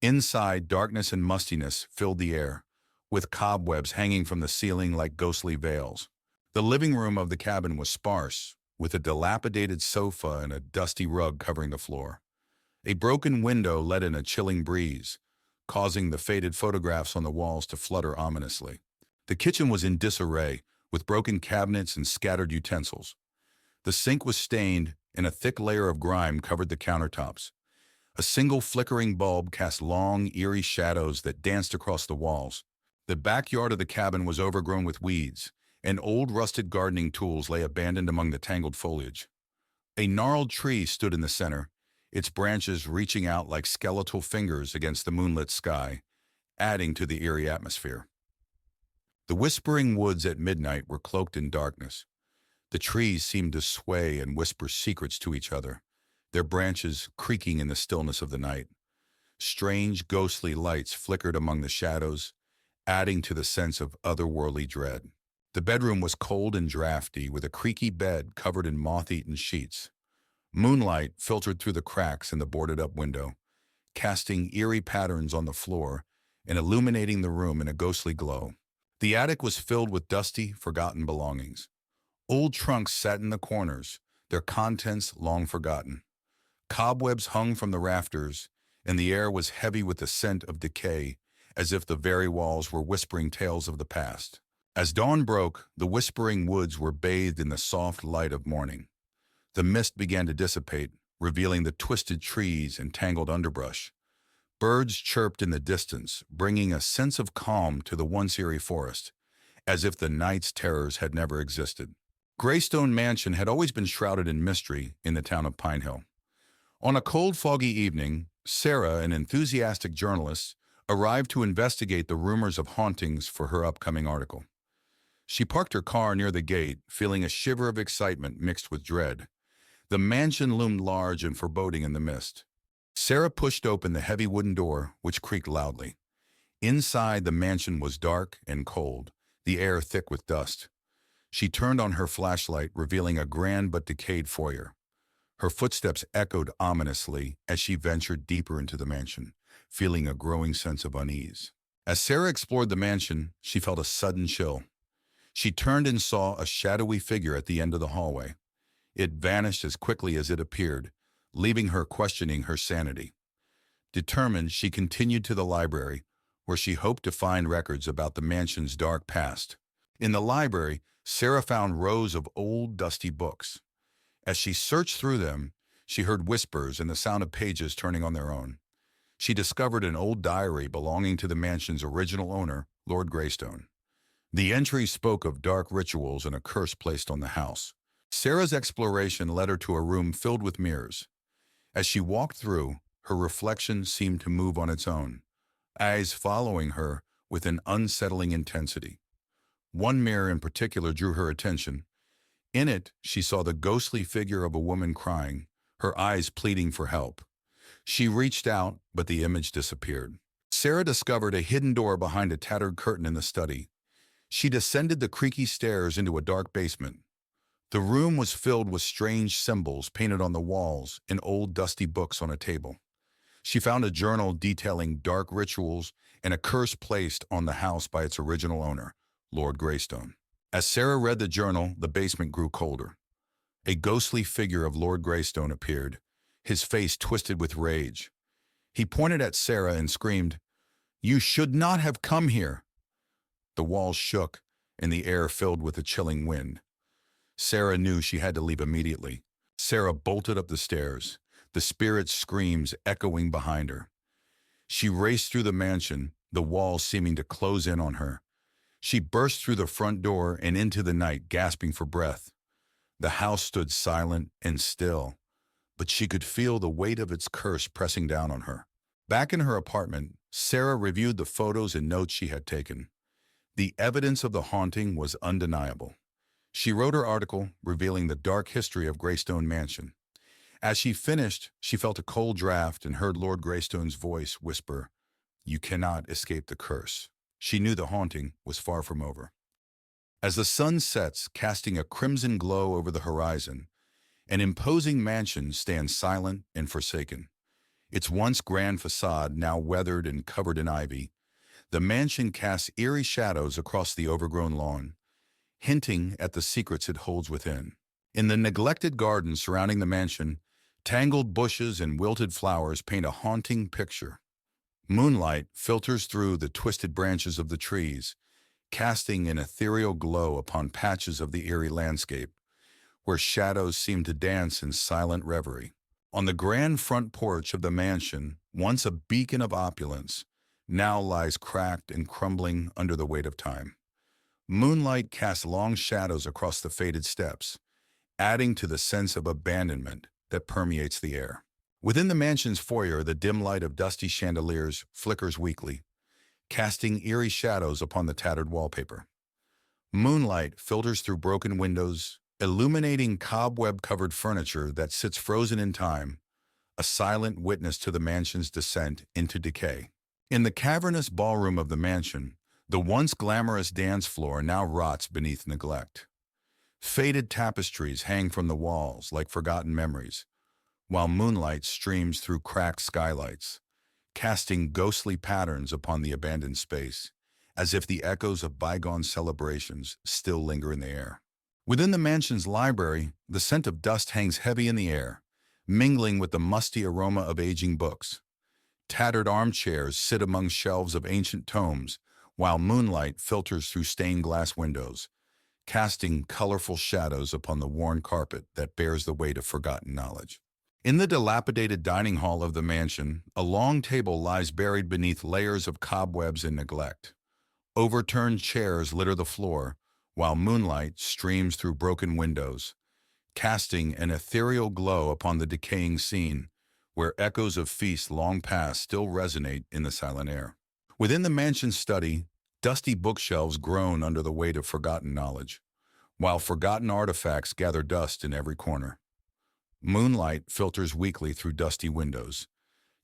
Inside, darkness and mustiness filled the air, with cobwebs hanging from the ceiling like ghostly veils. The living room of the cabin was sparse, with a dilapidated sofa and a dusty rug covering the floor. A broken window let in a chilling breeze, causing the faded photographs on the walls to flutter ominously. The kitchen was in disarray, with broken cabinets and scattered utensils. The sink was stained, and a thick layer of grime covered the countertops. A single flickering bulb cast long, eerie shadows that danced across the walls. The backyard of the cabin was overgrown with weeds, and old rusted gardening tools lay abandoned among the tangled foliage. A gnarled tree stood in the center, its branches reaching out like skeletal fingers against the moonlit sky, adding to the eerie atmosphere. The whispering woods at midnight were cloaked in darkness. The trees seemed to sway and whisper secrets to each other, their branches creaking in the stillness of the night. Strange, ghostly lights flickered among the shadows, adding to the sense of otherworldly dread. The bedroom was cold and drafty, with a creaky bed covered in moth-eaten sheets. Moonlight filtered through the cracks in the boarded-up window, casting eerie patterns on the floor and illuminating the room in a ghostly glow. The attic was filled with dusty, forgotten belongings. Old trunks sat in the corners, their contents long forgotten. Cobwebs hung from the rafters, and the air was heavy with the scent of decay, as if the very walls were whispering tales of the past. As dawn broke, the whispering woods were bathed in the soft light of morning. The mist began to dissipate, revealing the twisted trees and tangled underbrush. Birds chirped in the distance, bringing a sense of calm to the once eerie forest, as if the night's terrors had never existed. Greystone Mansion had always been shrouded in mystery in the town of Pine Hill. On a cold, foggy evening, Sarah, an enthusiastic journalist, arrived to investigate the rumors of hauntings for her upcoming article. She parked her car near the gate, feeling a shiver of excitement mixed with dread. The mansion loomed large and foreboding in the mist. Sarah pushed open the heavy wooden door, which creaked loudly. Inside, the mansion was dark and cold, the air thick with dust. She turned on her flashlight, revealing a grand but decayed foyer. Her footsteps echoed ominously as she ventured deeper into the mansion, feeling a growing sense of unease. As Sarah explored the mansion, she felt a sudden chill. She turned and saw a shadowy figure at the end of the hallway. It vanished as quickly as it appeared, leaving her questioning her sanity. Determined, she continued to the library, where she hoped to find records about the mansion's dark past. In the library, Sarah found rows of old, dusty books. As she searched through them, she heard whispers and the sound of pages turning on their own. She discovered an old diary belonging to the mansion's original owner, Lord Greystone. The entries spoke of dark rituals and a curse placed on the house. Sarah's exploration led her to a room filled with mirrors. As she walked through, her reflection seemed to move on its own, eyes following her with an unsettling intensity. One mirror in particular drew her attention. In it, she saw the ghostly figure of a woman crying, her eyes pleading for help. She reached out, but the image disappeared. Sarah discovered a hidden door behind a tattered curtain in the study. She descended the creaky stairs into a dark basement. The room was filled with strange symbols painted on the walls and old dusty books on a table. She found a journal detailing dark rituals and a curse placed on the house by its original owner, Lord Greystone. As Sarah read the journal, the basement grew colder. A ghostly figure of Lord Greystone appeared, his face twisted with rage. He pointed at Sarah and screamed, "You should not have come here!" The walls shook, and the air filled with a chilling wind. Sarah knew she had to leave immediately. Sarah bolted up the stairs, the spirit's screams echoing behind her. She raced through the mansion, the walls seeming to close in on her. She burst through the front door and into the night, gasping for breath. The house stood silent and still, but she could feel the weight of its curse pressing down on her. Back in her apartment, Sarah reviewed the photos and notes she had taken. The evidence of the haunting was undeniable. She wrote her article, revealing the dark history of Greystone Mansion. As she finished, she felt a cold draft and heard Lord Greystone's voice whisper, "You cannot escape the curse." She knew the haunting was far from over. As the sun sets, casting a crimson glow over the horizon, an imposing mansion stands silent and forsaken. Its once grand facade now weathered and covered in ivy, the mansion casts eerie shadows across the overgrown lawn, hinting at the secrets it holds within. In the neglected garden surrounding the mansion, tangled bushes and wilted flowers paint a haunting picture. Moonlight filters through the twisted branches of the trees, casting an ethereal glow upon patches of the eerie landscape, where shadows seem to dance in silent reverie. On the grand front porch of the mansion, once a beacon of opulence, now lies cracked and crumbling under the weight of time. Moonlight casts long shadows across the faded steps, adding to the sense of abandonment that permeates the air. Within the mansion's foyer, the dim light of dusty chandeliers flickers weakly, casting eerie shadows upon the tattered wallpaper. Moonlight filters through broken windows, illuminating cobweb-covered furniture that sits frozen in time, a silent witness to the mansion's descent into decay. In the cavernous ballroom of the mansion, the once glamorous dance floor now rots beneath neglect. Faded tapestries hang from the walls like forgotten memories, while moonlight streams through cracked skylights, casting ghostly patterns upon the abandoned space, as if the echoes of bygone celebrations still linger in the air. Within the mansion's library, the scent of dust hangs heavy in the air, mingling with the musty aroma of aging books. Tattered armchairs sit among shelves of ancient tomes, while moonlight filters through stained glass windows, casting colorful shadows upon the worn carpet that bears the weight of forgotten knowledge. In the dilapidated dining hall of the mansion, a long table lies buried beneath layers of cobwebs and neglect. Overturned chairs litter the floor, while moonlight streams through broken windows, casting an ethereal glow upon the decaying scene, where echoes of feasts long past still resonate in the silent air. Within the mansion's study, dusty bookshelves groan under the weight of forgotten knowledge, while forgotten artifacts gather dust in every corner. Moonlight filters weakly through dusty windows,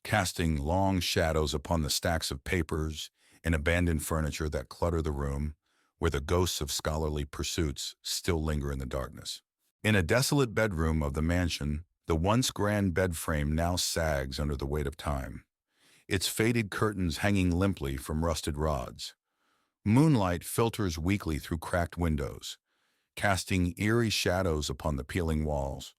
casting long shadows upon the stacks of papers and abandoned furniture that clutter the room, where the ghosts of scholarly pursuits still linger in the darkness. In a desolate bedroom of the mansion, the once grand bed frame now sags under the weight of time, its faded curtains hanging limply from rusted rods. Moonlight filters weakly through cracked windows, casting eerie shadows upon the peeling walls,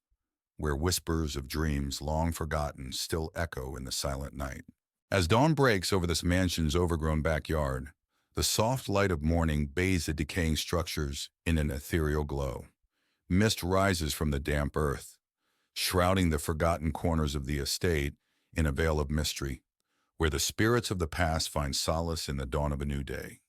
where whispers of dreams long forgotten still echo in the silent night. As dawn breaks over this mansion's overgrown backyard, the soft light of morning bathes the decaying structures in an ethereal glow. Mist rises from the damp earth, shrouding the forgotten corners of the estate in a veil of mystery, where the spirits of the past find solace in the dawn of a new day.